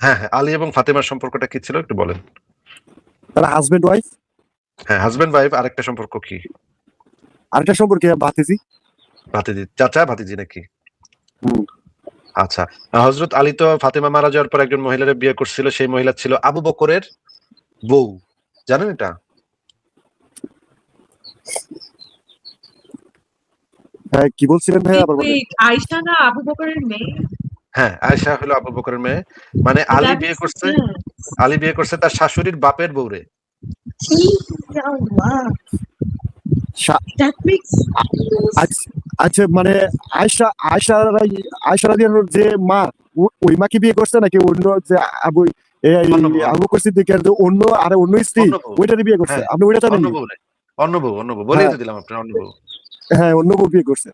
হ্যাঁ হ্যাঁ, আলী এবং ফাতিমার সম্পর্কটা কি ছিল একটু বলেন। তারা হাজবেন্ড ওয়াইফ। হ্যাঁ, হাজবেন্ড ওয়াইফ। আরেকটা সম্পর্ক কি? আরেকটা সম্পর্কে ভাতিজি। ভাতিজি, চাচা ভাতিজি নাকি? হুম। আচ্ছা, হযরত আলী তো ফাতেমা মারা যাওয়ার পর একজন মহিলার বিয়ে করছিল, সেই মহিলা ছিল আবু বকরের বউ, জানেন এটা? হ্যাঁ, কি বলছিলেন ভাই আবার বলেন। আয়েশা না আবু বকরের মেয়ে? হ্যাঁ, আয়েশা হলো আবু বকরের মেয়ে। মানে আলী বিয়ে করছে, আলী বিয়ে করছে তার শাশুড়ির বাপের বউরে। That makes আচ্ছা, মানে আয়েশা রাদিয়াল্লাহু যে মা, ওই মাকে বিয়ে করছে নাকি অন্য যে আবু আবু বকর সিদ্দিকের যে অন্য স্ত্রী ওইটারে বিয়ে করছে? আপনি ওইটা জানেন? অন্য বউ বলেই তো দিলাম আপনার, অন্য বউ। হ্যাঁ, অন্য বউ বিয়ে করছে।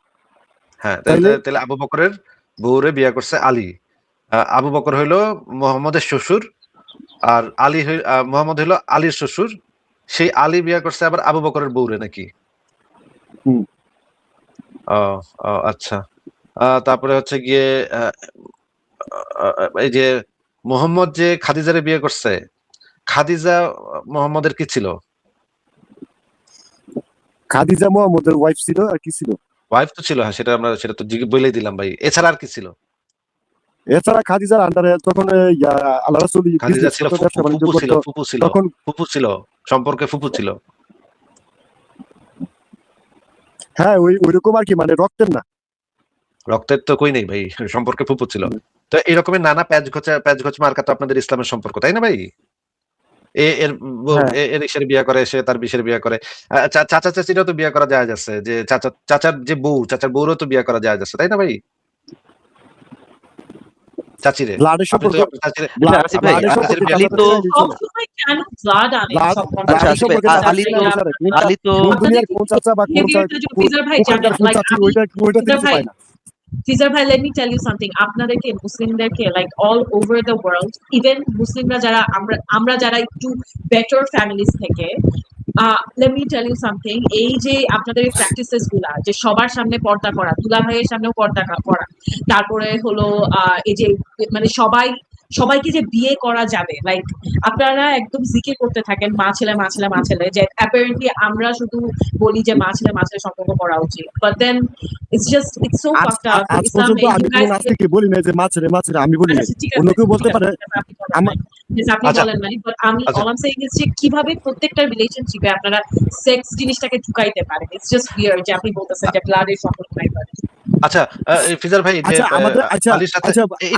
হ্যাঁ, তাহলে আবু বকরের বউরে বিয়ে করছে আলী। আবু বকর হইলো মুহাম্মদের শ্বশুর, আর আলী মুহাম্মদ হইলো আলীর শ্বশুর। সেই আলী বিয়ে করছে আবার আবু বকরের বউরে নাকি? আচ্ছা। তারপরে হচ্ছে গিয়ে এই যে মুহাম্মদ যে খাদিজারে বিয়ে করছে, খাদিজা মুহাম্মদের কি ছিল? খাদিজা মুহাম্মদের ওয়াইফ ছিল, আর কি ছিল? ওয়াইফ তো ছিল, হ্যাঁ, সেটা তো বলেই দিলাম ভাই। এছাড়া আর কি ছিল? এছাড়া খাদিজার আন্ডারে তখন আল্লাহ রাসূল খাদিজা ছিল তখন ফুপু ছিল, সম্পর্কে ফুপু ছিল। হ্যাঁ, ওইরকম আর কি, মানে রক্তের না। রক্তের তো কই নেই ভাই, সম্পর্কে ফুপু ছিল। তো এরকমের নানা প্যাচ ঘোচ মার্কা তো আপনাদের ইসলামের সম্পর্ক, তাই না ভাই? এর ইসের বিয়ে করে, সে তার বিশের বিয়ে করে। চাচা চাচিরও তো বিয়ে করা যায় যাচ্ছে, যে চাচার যে বউ, চাচার বউরও তো বিয়ে করা যায় যাচ্ছে, তাই না ভাই? চাচিরে ব্লাডের সম্পর্ক, আলী তো দুনিয়ার কোন চাচা বা কোন ওইটা কিছু পায় না। Cesar bhai, let me tell you something. আপনাদেরকে মুসলিমদেরকে like all over the world, even মুসলিমরা যারা আমরা যারা একটু better families থেকে, let me tell you something. এই যে আপনাদের প্র্যাকটিসেস গুলা, যে সবার সামনে পর্দা করা, দুলা ভাইয়ের সামনেও পর্দা করা, তারপরে হলো এই যে মানে সবাইকে যে বিয়ে করা যাবে, লাইক আপনারা একদম জিকির করতে থাকেন মা ছেলে মা ছেলে মা ছেলে, যে অ্যাপারেন্টলি আমরা শুধু বলি যে মা ছেলে সম্পর্ক করা উচিত, but then it's so fucked up. আজ পর্যন্ত আমি কোন নাস্তিককে বলি না যে মা ছেলে আমি বলি না, অন্য কেউ বলতে পারে। আপনি বলেন নাই, বাট আমি all I'm saying is যে কিভাবে প্রত্যেকটা রিলেশনশিপে আপনারা সেক্স জিনিসটাকে ঢুকাইতে পারেন। ইটস জাস্ট উইয়ার্ড যে আপনি বলতেছেন যে ব্লাডের সম্পর্ক নাই। আচ্ছা, ফিজার ভাই, আলীর সাথে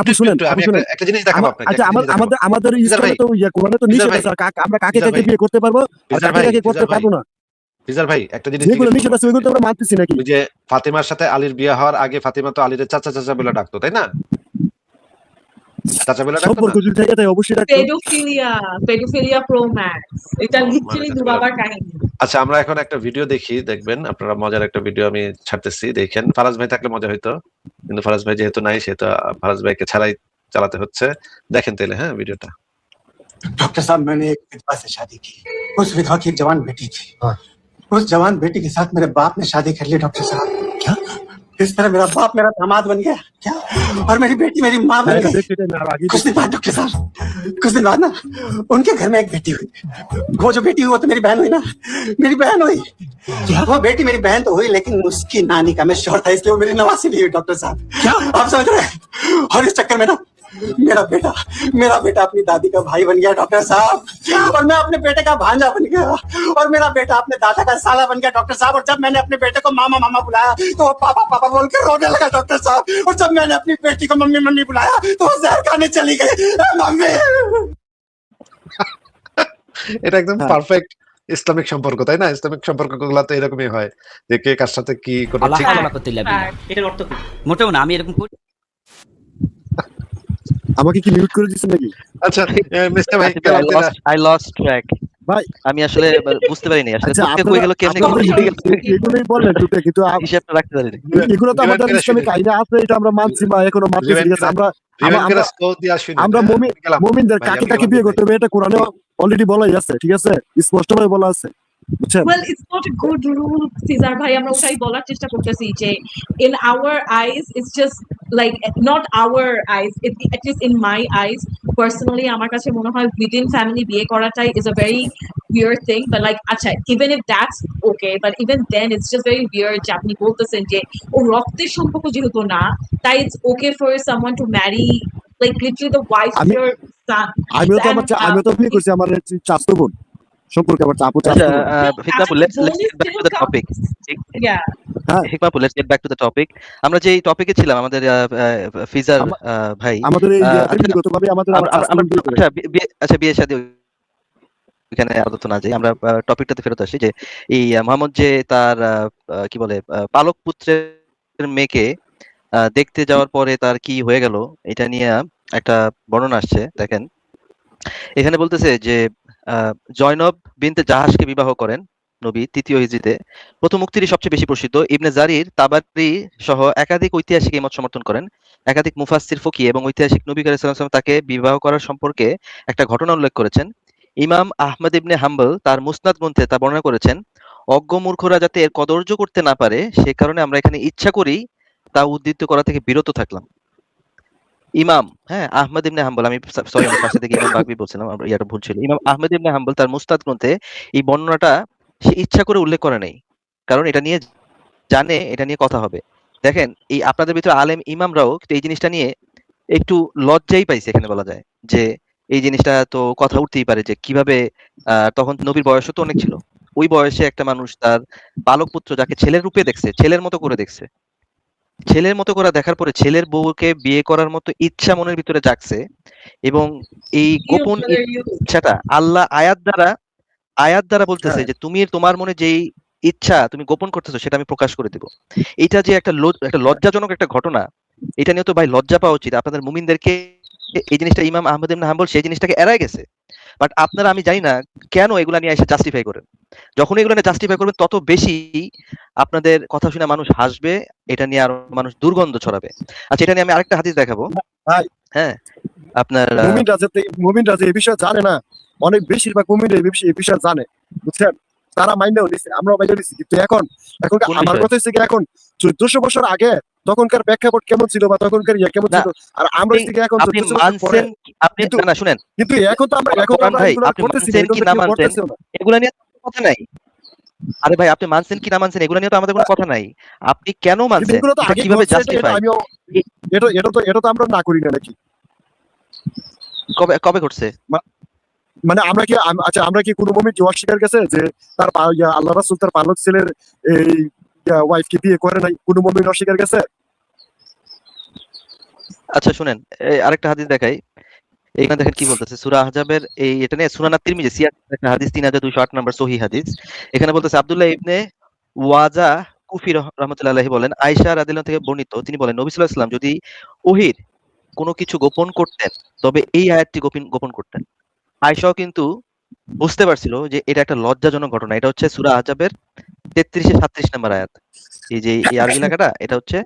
আপনি শুনেন, আমি একটা জিনিস দেখাবো আপনাকে। আমাদের ইসলামে তো কোরআনে তো নিষেধ আছে, আমরা কাকে কাকে বিয়ে করতে পারবো আর কাকে কাকে করতে পারবো না। ফিজার ভাই, একটা জিনিস যেগুলো নিষেধ আছে ওইগুলো তো আমরা মানতেছি নাকি? যে ফাতিমার সাথে আলীর বিয়ে হওয়ার আগে ফাতিমা তো আলীর চাচা চাচা বলে ডাকতো, তাই না? চাচা বলে ডাকতো সম্পর্ক যদি থাকে তাই অবশ্যই ডাকতো। পেডোফিলিয়া প্রো ম্যাক্স, এটা লিটারালি দুবাবার কাহিনী। আচ্ছা, আমরা এখন একটা ভিডিও দেখি, দেখবেন আপনারা, মজার একটা ভিডিও আমি ছাড়তেছি, দেখেন। ফারাজ ভাই থাকলে মজা হইতো, কিন্তু ফারাজ ভাই যেহেতু নাই, সেহেতু ফারাজ ভাইকে ছাড়াই চালাতে হচ্ছে। দেখেন তাইলে, হ্যাঁ, ভিডিওটা। डॉक्टर साहब, मैंने एक विधवा से शादी की। उस विधवा की एक जवान बेटी थी। उस जवान बेटी के साथ मेरे बाप ने शादी कर ली। डॉक्टर साहब, क्या इस तरह मेरा बाप मेरा दामाद बन गया क्या? और मेरी बेटी मेरी माँ बन गई। कुछ दिन बाद डॉक्टर साहब, कुछ दिन बाद ना उनके घर में एक बेटी हुई। वो जो बेटी हुई वो तो मेरी बहन हुई ना, मेरी बहन हुई। वो बेटी मेरी बहन तो हुई, लेकिन उसकी नानी का मैं श्योर था, इसलिए वो मेरी नवासी नहीं हुई। डॉक्टर साहब, क्या आप समझ रहे हैं? और इस चक्कर में ना मेरा बेटा अपनी दादी का भाई बन गया। डॉक्टर साहब, और मैं अपने बेटे का भांजा बन गया, और मेरा बेटा अपने दादा का साला बन गया। डॉक्टर साहब, और जब मैंने अपने बेटे को मामा मामा बुलाया तो वो पापा पापा बोल के रोने लगा। डॉक्टर साहब, और जब मैंने अपनी बेटी को मम्मी मम्मी बुलाया तो वो जहर खाने चली गई। मम्मी, এটা একদম হ্যাঁ। পারফেক্ট ইসলামিক সম্পর্ক, তাই না? ইসলামিক সম্পর্কগুলো তো এরকমই হয় যে কে কার সাথে কি কোনো আল্লাহ ঠিক হাওলা Fact, করতে লাবিল্লাহ। fact. এটার অর্থ কি? মোটেও না, আমি এরকম করি। আমাকে কি মিউট করে দিচ্ছেন নাকি? আচ্ছা মিস্টার ভাই আসিফ ভাই, I lost track. ভাই, আমি আসলে বুঝতে পারিনি আসলে আচ্ছা, টুকটাক হয়ে গেল, কেমনে আপনারা কেমনে হয়ে গেল এগুলোই বললেন টুকটাক, কিন্তু হিসাবটা রাখতে পারিনি। এগুলো তো আমাদের রিভাইন্ড ইসলামিক আইনে আছে, এটা আমরা মানছি বা এখনো মানতেছি। ঠিক আছে, আমরা রিভেন আমরা- করে সৌদি আসুন। আমরা মুমিনদের কাকে কাকে বিয়ে করতে হবে এটা কোরআনে অলরেডি বলাই আছে। ঠিক আছে, স্পষ্টভাবে বলা আছে, বুঝছেন? Well, it's not a good rule, Cesar bhai. আমরা ওটাই বলার চেষ্টা করতেছি যে in our eyes, it's just like not our eyes. At least in my eyes, personally, আমার কাছে মনে হয় within family বিয়ে করাটাই is a very weird thing. But like, আচ্ছা, even if that's okay, but even then, it's just very weird যে আপনি বলতেছেন যে ও রক্তের সম্পর্ক যেহেতু না, তাই it's okay for someone to marry like literally the wife of আমি- your son. আমিও তো বিয়ে করছি আমার চাচতো বোন সম্পর্কে, আমার আপু আচ্ছা, চাচতো বোন। হিকমাপুর, let's Bone get is back to still the topic. Yeah. হিকমাপুর, let's get back to the topic. আমরা যে টপিকে ছিলাম, আমাদের ফিজার ভাই, আমাদের এই আচ্ছা, ব্যক্তিগতভাবে আমাদের আমার চাচতো বোন বিয়ে করে। আচ্ছা বিয়ে শাদী এখানে আপাতত না যাই, আমরা টপিকটাতে ফেরত আসি যে এই মোহাম্মদ যে তার কি বলে পালক পুত্রের মেয়েকে দেখতে যাওয়ার পরে তার কি হয়ে গেল, এটা নিয়ে একটা বর্ণনা আসছে। দেখেন, এখানে বলতেছে যে জয়নব বিনতে জাহাজকে বিবাহ করেন নবী ৩য় হিজরিতে। প্রথম উক্তিটি সবচেয়ে বেশি প্রসিদ্ধ। ইবনে জারির তাবারি সহ একাধিক ঐতিহাসিক এই মত সমর্থন করেন। একাধিক মুফাসসির, ফকি এবং ঐতিহাসিক নবী কারীম সাল্লাল্লাহু আলাইহি ওয়াসাল্লাম তাকে বিবাহ করার সম্পর্কে একটা ঘটনা উল্লেখ করেছেন। ইমাম আহমদ ইবনে হাম্বল তার মুসনাদ গ্রন্থে তা বর্ণনা করেছেন। অজ্ঞ মূর্খরা যাতে এর কদর্য করতে না পারে সে কারণে আমরা এখানে ইচ্ছা করি তা উদ্ধৃত করা থেকে বিরত থাকলাম। ইমাম আহমদ ইবনে হাম্বল, আমি সরি আমি পাশে থেকে ইমাম বাকবি বলছিলাম, আমার ইয়াটা ভুল ছিল। ইমাম আহমদ ইবনে হাম্বল তার মুস্তাদ গ্রন্থে এই বর্ণনাটা সে ইচ্ছা করে উল্লেখ করে নাই, কারণ এটা নিয়ে জানে এটা নিয়ে কথা হবে। দেখেন, এই আপনাদের ভিতরে আলেম ইমামরাও এই জিনিসটা নিয়ে একটু লজ্জাই পাইছে। এখানে বলা যায় যে এই জিনিসটা তো কথা উঠতেই পারে যে কিভাবে তখন নবীর বয়সও তো অনেক ছিল, ওই বয়সে একটা মানুষ তার বালক পুত্র যাকে ছেলের রূপে দেখছে, ছেলের মতো করে দেখছে, ছেলের মতো করে দেখার পরে ছেলের বউকে বিয়ে করার মতো ইচ্ছা মনের ভিতরে জাগছে, এবং এই গোপন ইচ্ছাটা আল্লাহ আয়াত দ্বারা বলতেছে যে তুমি তোমার মনে যেই ইচ্ছা তুমি গোপন করতেছো সেটা আমি প্রকাশ করে দেব। এটা যে একটা লজ্জাজনক একটা ঘটনা, এটা নিয়ে তো ভাই লজ্জা পাওয়া উচিত আপনাদের মুমিনদেরকে। এই জিনিসটা ইমাম আহমদ ইবনে হাম্বল সেই জিনিসটাকে এড়ায় গেছে, বাট আপনারা আমি জানি না কেন এগুলা নিয়ে এসে জাস্টিফাই করেন। যখন এগুলো নিয়ে জাস্টিফাই করবেন তত বেশি আপনাদের কথা শুনে মানুষ হাসবে, এটা নিয়ে আরো মানুষ দুর্গন্ধ ছড়াবে। আচ্ছা, এটা নিয়ে আমি আরেকটা হাদিস দেখাবো। ভাই, হ্যাঁ, আপনার মুমিনরা যে এই বিষয় জানে না, অনেক বেশিরভাগ মুমিনরা এই বিষয় জানে, বুঝছেন? তারা মাইন্ডেও নিচ্ছে, আমরাও মাইন্ডেও নিচ্ছি, কিন্তু এখন কোন আমার বিষয়? কথা হচ্ছে কি, এখন 1400 বছর আগে তখনকার প্রেক্ষাপট কেমন ছিল বা তখনকার কেমন ছিল, আর আমরা থেকে এখন আপনি 1400 বছর পরে, মানছেন, আপনি না শুনেন, কিন্তু এখন তো আমরা ভাই এগুলো আপনি করতেছি মানছেন কি না মানছেন না। এগুলা নিয়ে তো কথা নাই। আরে ভাই, আপনি মানছেন কি না মানছেন এগুলা নিয়ে তো আমাদের কোনো কথা নাই। আপনি কেন কিন্তু মানছেন, এগুলো তো এটা আগে কিভাবে ঘটছে, জাস্টিফাই, এটা তো আমরা না করি না নাকি? কবে ঘটছে? মানে আমরা কি কোনো মুমিন কি অস্বীকার গেছে যে তার আল্লাহ রাসূল তার পালক ছেলের এই ওয়াইফকে বিয়ে করে নাই? কোনো মুমিন অস্বীকার গেছে? আচ্ছা শুনেন, আরেকটা হাদিস দেখাই। এখানে দেখেন কি বলতেছে সূরা আহজাবের এটা নিয়ে সুনান তিরমিজি একটা হাদিস 3208 নম্বর সহিহ হাদিস। এখানে বলতেছে আব্দুল্লাহ ইবনে ওয়াজা কুফি রাহমাতুল্লাহি আলাইহি বলেন, আয়েশা রাদিয়াল্লাহু থেকে বর্ণিত, তিনি বলেন নবী সাল্লাল্লাহু আলাইহি ওয়াসাল্লাম যদি ওহীর কোনো কিছু গোপন করতেন তবে এই আয়াতটি গোপন করতেন। আয়েশাও কিন্তু বুঝতে পারছিল যে এটা একটা লজ্জাজনক ঘটনা। এটা হচ্ছে সূরা আহজাবের 33-37 নম্বর আয়াত। এই যে এই আরবি লেখাটা, এটা হচ্ছে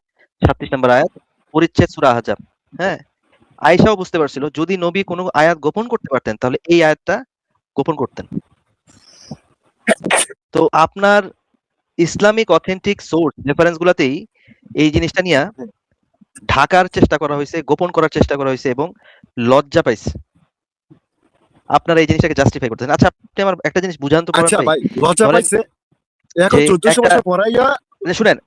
37 নম্বর আয়াত, পরিচ্ছেদ সূরা আহজাব। হ্যাঁ, আয়েশাও বুঝতে পারছিল যদি নবী কোনো আয়াত গোপন করতে পারতেন তাহলে এই আয়াতটা গোপন করতেন। তো আপনার ইসলামিক অথেন্টিক সোর্স রেফারেন্স গুলাতেই এই জিনিসটা নিয়ে ঢাকার চেষ্টা করা হয়েছে, গোপন করার চেষ্টা করা হয়েছে এবং লজ্জা পাইছে। আপনারা এই জিনিসটাকে জাস্টিফাই করতেছেন। আচ্ছা আপনি আমার একটা জিনিস বুঝান তো পরাণ আচ্ছা ভাই, ভাই, লজ্জা ধরেন পাইছে এখন যে 1400 একটা বছর পড়াইয়া শুনেন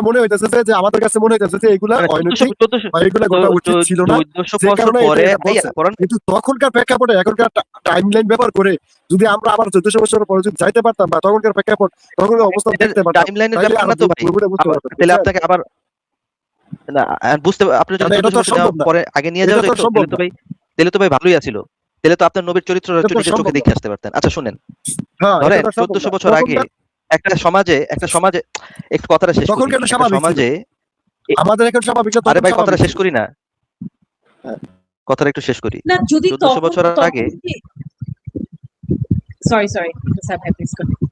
মনে হইতেছে যে আমাদের কাছে মনে হইতেছে যে এগুলা অনৈতিক বা এগুলা ঘটা উচিত ছিল না, 1400 যে বছর কারণে পরে এটা বলছে। পরাণ কিন্তু তখনকার প্রেক্ষাপটে এখনকার টাইম লাইন ব্যবহার করে যদি আমরা আবার 1400 বছর পরে যদি যাইতে পারতাম বা তখনকার প্রেক্ষাপট তখনকার অবস্থা দেখতে পারতাম, টাইম লাইনের তাইলে ব্যাপার আরো না তো ভাই, পুরোপুরি বুঝতে পারতাম, তাহলে বুঝছেন? আপনাকে আবার না বুঝতে আপনি যদি কারণ এটা 1400 তো বছর সম্ভব যাওয়ার না, পরে আগে নিয়ে এটা যাওয়া তো যেত সম্ভব তাহলে তো না, ভাই ভালোই আছিল। তাহলে তো আপনার নবীর চরিত্র এটা তো নিজের সম্ভব চোখে না। দেখে আসতে পারতেন। আচ্ছা শুনেন, হ্যাঁ, এটা ধরেন তো সম্ভব 1400 না। বছর আগে একটা সমাজে একটু কথাটা শেষ করি। তখনকার একটা স্বাভাবিক ছিল, সমাজে আমাদের এখন স্বাভাবিক না, আরে তখন ভাই কথাটা স্বাভাবিক শেষ ছিল। করি না, হ্যাঁ। কথাটা একটু শেষ করি। না যদি 1400 বছর আগে সরি স্যার ভাই প্লিজ কন্টিনিউ।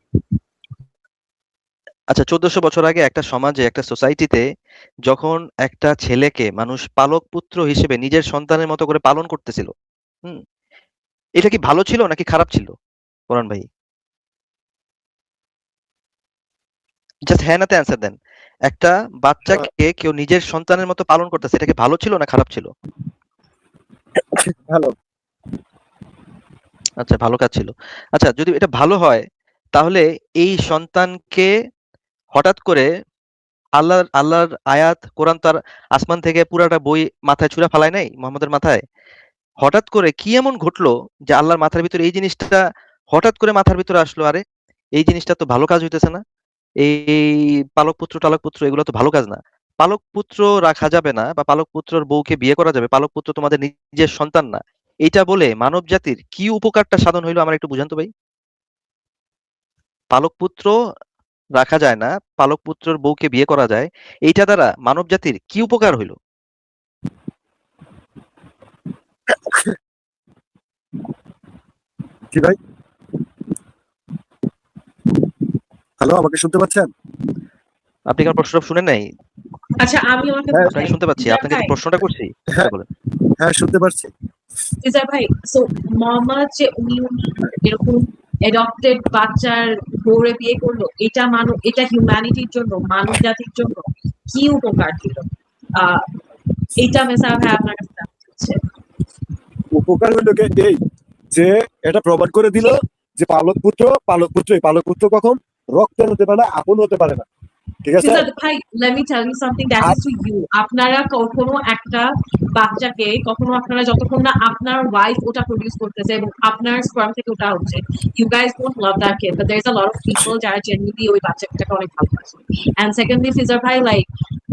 আচ্ছা 1400 বছর আগে একটা সমাজে একটা সোসাইটিতে যখন একটা ছেলেকে মানুষ পালক পুত্র হিসেবে নিজের সন্তানের মতো করে পালন করতেছিল, হুম, এটা কি ভালো ছিল নাকি খারাপ ছিল পরাণ ভাই? জাস্ট হ্যাঁ নাতে অ্যান্সার দেন। একটা বাচ্চাকে কেউ নিজের সন্তানের মতো পালন করতেছে, এটা কি ভালো ছিল না খারাপ ছিল? ভালো। আচ্ছা ভালো কাজ ছিল। আচ্ছা যদি এটা ভালো হয় তাহলে এই সন্তানকে হঠাৎ করে আল্লাহর আয়াত কোরআন তার আসমান থেকে পুরাটা বই মাথায় ছুঁড়ে ফালায় নাই মুহাম্মদের মাথায়। হঠাৎ করে কি এমন ঘটলো যে আল্লাহর মাথার ভিতরে এই জিনিসটা হঠাৎ করে মাথার ভিতরে আসলো, আরে এই জিনিসটা তো ভালো কাজ হইতেছে না, এই পালক পুত্র টালক পুত্র এগুলো তো ভালো কাজ না, পালক পুত্র রাখা যাবে না বা পালক পুত্রর বউকে বিয়ে করা যাবে, পালক পুত্র তোমাদের নিজের সন্তান না, এটা বলে মানব জাতির কি উপকারটা সাধন হইলো আমার একটু বুঝান তো ভাই। পালক পুত্র রাখা যায় না, পালক পুত্রর বউকে বিয়ে করা যায়, এইটা দ্বারা মানব জাতির কি উপকার হইলো? জি ভাই, হ্যালো, আমাকে শুনতে পাচ্ছেন? আপনি কি আমার প্রশ্নটা শুনেন নাই? আচ্ছা আমি ওনাকে হ্যাঁ, আপনাকে শুনতে পাচ্ছি, ফিজার আপনাকে ভাই যে প্রশ্নটা করছি হ্যাঁ, বলেন। হ্যাঁ শুনতে পাচ্ছি। ফিজার ভাই সো মোহাম্মদ যে উনি এরকম অ্যাডপ্টেড বাচ্চার বউরে বিয়ে করলো, এটা হিউম্যানিটির জন্য, মানব জাতির জন্য কি উপকার দিল? আহ এটা মেসার ভাই আপনার কাছে জানতে চাচ্ছে। উপকার হইলো এই যে এটা প্রমাণ করে দিল যে পালক পুত্র কখন রক্তের হতে পারে না, আপন হতে পারে না, ঠিক আছে? ফিজার ভাই let me tell you something that is to you. আপনারা কখনো একটা বাচ্চাকে আপনারা যতক্ষণ না আপনার ওয়াইফ ওটা প্রডিউস করতেছে এবং আপনার স্পার্ম থেকে ওটা হচ্ছে, you guys won't love that kid, but there's a lot of people যারা genuinely ওই বাচ্চাটাকে অনেক ভালোবাসে। And secondly ফিজার ভাই like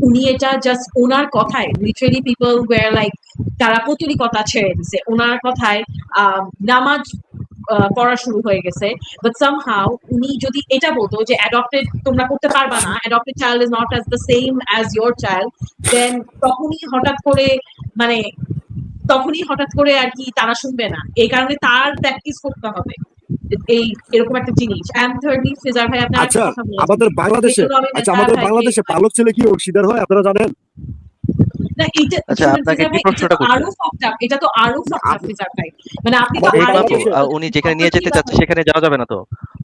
উনি এটা জাস্ট ওনার কথায় literally people were like তারা পৌত্তলিকতা ছেড়ে দিছে ওনার কথায়, নামাজ পড়া শুরু হয়ে গেছে, বাট সামহাউ উনি যদি এটা বলতো যে অ্যাডপ্টেড তোমরা করতে পারবা না, adopted child is not as the same as your child, then তখনই হঠাৎ করে আর কি তারা শুনবে না, এই কারণে তার প্র্যাকটিস করতে হবে এই এরকম একটা জিনিস। এন্ড থার্ডলি ফিজার ভাই আপনার একটা আচ্ছা কথা বলেছেন, আমাদের বাংলাদেশে এগুলো আমি মেসার আমাদের ভাইকে বাংলাদেশে পালক ছেলে কি অংশীদার হয় আপনারা জানেন? না এটা আচ্ছা শুনেন আপনাকে ফিজার কি ভাই, প্রশ্নটা করছে? এটা তো আরো ফাকড আপ ফিজার ভাই, মানে আপনি তো আমাদের দেখবো আরো আপু, বাংলাদেশে উনি যেখানে নিয়ে যেতে চাচ্ছে সেখানে যাওয়া যাবে না তো।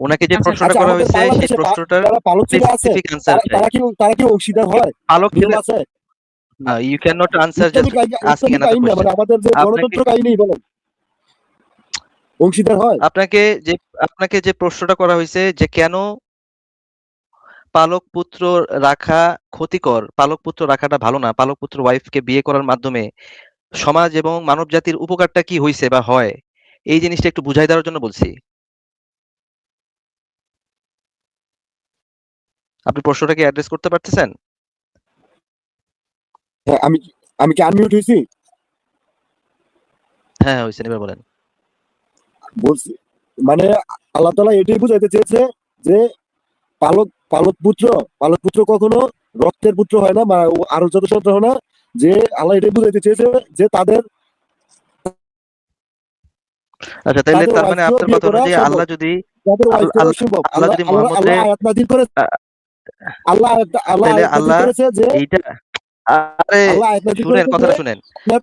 ওনাকে যে আচ্ছা প্রশ্নটা আচ্ছা করা আমাদের হয়েছে সেই বাংলাদেশে প্রশ্নটার যারা পালক ছেলে আছে স্পেসিফিক আনসার চাই। তারা কি অংশীদার হয়? পালক নিয়ম ছেলে আছে? You can not answer just asking Islamic another আইন না, মানে কোয়েশ্চেন। আমাদের যে আপনাকে গণতন্ত্র আইনেই বলেন অংশীদার হয়। আপনাকে যে আপনাকে যে প্রশ্নটা করা হয়েছে যে কেন পালক পুত্র রাখা ক্ষতিকর, পালক পুত্র রাখাটা ভালো না, পালক পুত্র ওয়াইফকে বিয়ে করার মাধ্যমে সমাজ এবং মানব জাতির উপকারটা কি হইছে বা হয়, এই জিনিসটা একটু বুঝাই দেওয়ার জন্য বলছি। আপনি প্রশ্নটাকে অ্যাড্রেস করতে পারতেছেন? হ্যাঁ, আমি কি আনমিউট হয়েছি? হ্যাঁ হয়েছে, এবার বলেন। বলছি মানে আল্লাহ তাআলা এটাই বুঝাইতে চেয়েছে যে পালক পুত্র কখনো রক্তের পুত্র হয় না বা আরো যত সন্তান হয় না, যে আল্লাহ এটাই বুঝাইতে চেয়েছে যে তাদের আচ্ছা তাহলে তার মানে ওয়াইফকেও আপনার বিয়ে কথা করা অনুযায়ী সম্ভব, আল্লাহ যদি তাদের ওয়াইফ করা আল্লাহ সম্ভব। আল্লাহ যদি মোহাম্মদরে আল্লাহ আয়াত নাযিল করে আহ, আল্লাহ তাহলে আয়াত নাযিল আল্লাহ করেছে যে এইটা আরে আল্লাহ আয়াত নাযিল শুনেন, করেছে যে কথাটা শুনেন।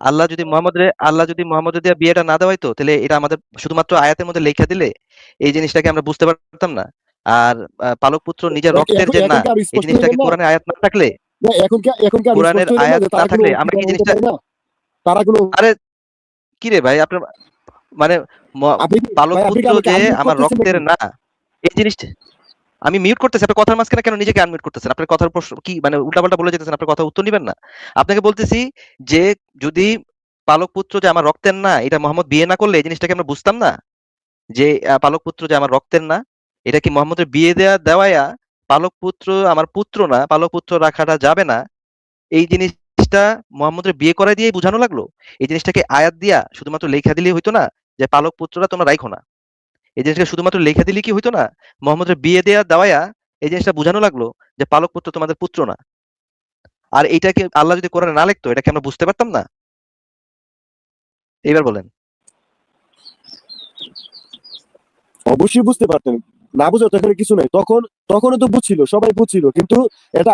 আল্লাহ যদি মোহাম্মদের দিয়ে বিয়েটা না দেওয়াইতো, তাহলে এটা আমাদের শুধুমাত্র আয়াতের মধ্যে লেখা দিলে এই জিনিসটাকে আমরা বুঝতে পারতাম না। আর পালক পুত্র নিজের রক্তের যে না, এখন কি আরো এই স্পষ্ট হয়ে জিনিসটাকে গেল না? কোরআনে আয়াত না থাকলে, না, এখন কি আরো কোরআনের স্পষ্ট হয়ে গেল না আয়াত যে না তারা কোনো থাকলে আমরা পিতা কি হতে জিনিসটা, পারে না? তারা কোনো আরে কি রে ভাই আপনার মানে আপনি পালক ভাই আপনি কি পুত্র আমাকে যে আনমিউট আমার করতেছেন রক্তের নাকি? না, এই জিনিসটা আমি মিউট করতেছি। আপনার কথার মাঝখানে কেন নিজেকে আনমিউট করতেছেন? আপনার কথার প্রশ্ন কি মানে উল্টাপাল্টা বলে যেতেছেন, আপনার কথা উত্তর নিবেন না? আপনাকে বলতেছি যে যদি পালক পুত্র যে আমার রক্তের না, এটা মোহাম্মদ বিয়ে না করলে এই জিনিসটাকে আমরা বুঝতাম না যে পালক পুত্র যে আমার রক্তের না। এটা কি মোহাম্মদের বিয়ে দেওয়ায়া পালক পুত্র আমার পুত্র না, পালক পুত্র রাখাটা যাবে না, এই জিনিসটা মোহাম্মদের বিয়ে করাই দিয়েই বোঝানো লাগলো? এই জিনিসটাকে আয়াত দিয়া শুধুমাত্র লেখা দিলেই হইতো না যে পালক পুত্ররা তোমরা রাইখো না? এই জিনিসটা শুধুমাত্র লেখা দিলে কি হইতো না? মোহাম্মদের বিয়ে দেওয়ায়া এই জিনিসটা বোঝানো লাগলো যে পালক পুত্র তোমাদের পুত্র না? আর এইটাকে আল্লাহ যদি কোরআনে না লিখতো, এটাকে আমরা বুঝতে পারতাম না? এবার বলেন। অবশ্যই বুঝতে পারতেন। না বুঝার তো এখানে কিছু নাই। তখনও তো বুঝছিল, সবাই বুঝছিল। কিন্তু এটা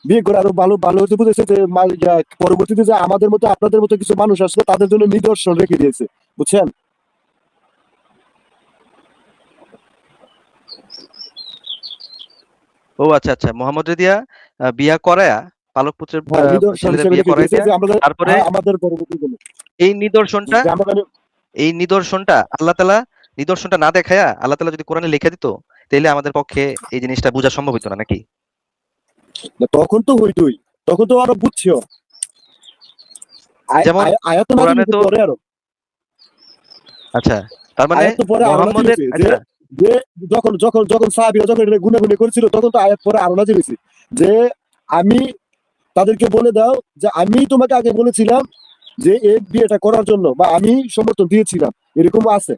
বিয়ে করে আরো ভালো ভালো হতে বুঝেছে যে পরবর্তীতে যে আমাদের মতো আপনাদের মতো কিছু মানুষ আসলে তাদের জন্য নিদর্শন রেখে দিয়েছে, বুঝছেন? ও আচ্ছা আচ্ছা, মোহাম্মদ রেদিয়া বিয়া করায়া পালক পুত্রের হ্যাঁ, নিদর্শন ছেলেদের হিসেবে বিয়ে রেখে করাই দিয়েছে দিয়া যে আমাদের তারপরে আমাদের পরবর্তী জন্য এই নিদর্শনটা যে আমরা এই নিদর্শনটা আল্লাহ তাআলা নিদর্শনটা না দেখায়া আল্লাহ তাআলা যদি কোরআনে লিখে দিত, তাহলে আমাদের পক্ষে এই জিনিসটা বোঝা সম্ভব হতো না নাকি? তখন তো হইতই, তখন তো আরো বুঝছিও। যেমন আয়াত নাযিল কোরআনে হইছে তো পরে আরো। আচ্ছা, তার মানে আয়াত তো পরে আরো নাযিল মোহাম্মদের হইছে যে আচ্ছা যে যখন যখন যখন সাহাবীরা যখন এটা গুনাগুনি করেছিল তখন তো আয়াত পরে আরো নাযিল হইছে যে আমি তাদেরকে বলে দাও যে আমি তোমাকে আগে বলেছিলাম যে এই বিয়েটা করার জন্য, বা আমি সমর্থন দিয়েছিলাম, এরকম আছে।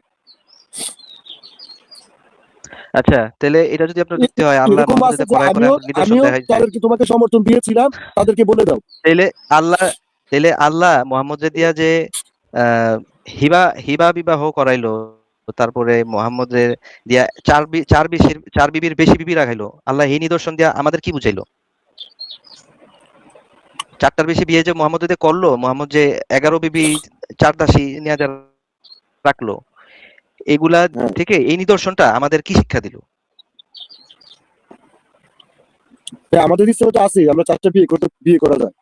আচ্ছা, তাহলে এটা যদি আপনার যুক্তি হয় আল্লাহ এরকম মোহাম্মদ আছে রেদিয়া যে করায় আমিও নিদর্শন আমিও দেখাইছে, তাদেরকে তোমাকে সমর্থন দিয়েছিলাম, তাদেরকে বলে দাও। তাইলে আল্লাহ তাইলে আল্লাহ মোহাম্মদ রেদিয়া যে আহ হিবা হিবা বিবাহ করাইলো, তারপরে মোহাম্মদের দিয়া চার বিবির বেশি বিবি রাখাইলো, আল্লাহ এই নিদর্শন দিয়া আমাদের কি বুঝাইলো? চারটার বেশি বিয়ে যে মোহাম্মদ দিয়ে করলো, মোহাম্মদ যে 11 বিবি 4 দাসী নিয়ে যা রাখলো, এগুলা হ্যাঁ, থেকে এই নিদর্শনটা আমাদের কি শিক্ষা দিল? তাই আমাদের ইচ্ছে মতো আছে আমরা 4টা বিয়ে করা যায়।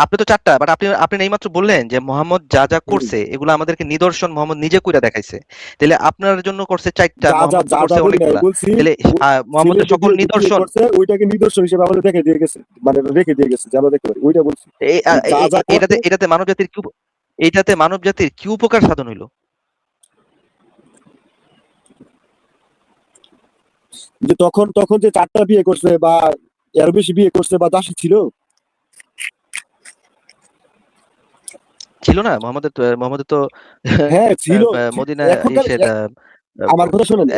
আপনি তো 4টা, বাট আপনি আপনি এইমাত্র বললেন যে মোহাম্মদ যা যা করছে এগুলো আমাদেরকে নিদর্শন মোহাম্মদ নিজে কইরা দেখাইছে। তাহলে আপনার জন্য করছে 4টা, যা যা মোহাম্মদ তো যা যা করছে বলি নাই অনেকগুলা। বলছি, তাহলে মোহাম্মদের ছেলেদের সকল যে বিয়ে নিদর্শন করছে ওইটাকে নিদর্শন হিসেবে আমাদের রেখে দিয়ে গেছে, মানে রেখে দিয়ে গেছে যে আমরা দেখতে পারি, ওইটা বলছি। যা যা করছে এটাতে মানব জাতির কি এইটাতে মানব জাতির কি উপকার সাধন হইলো? যে তখন তখন যে 4টা বিয়ে করছে বা এর বেশি বিয়ে করছে বা দাসী ছিল। ছিল না মোহাম্মদের তো হ্যাঁ ছিল। মদিনা এখনকার ইসের আমার কথা শোনেন,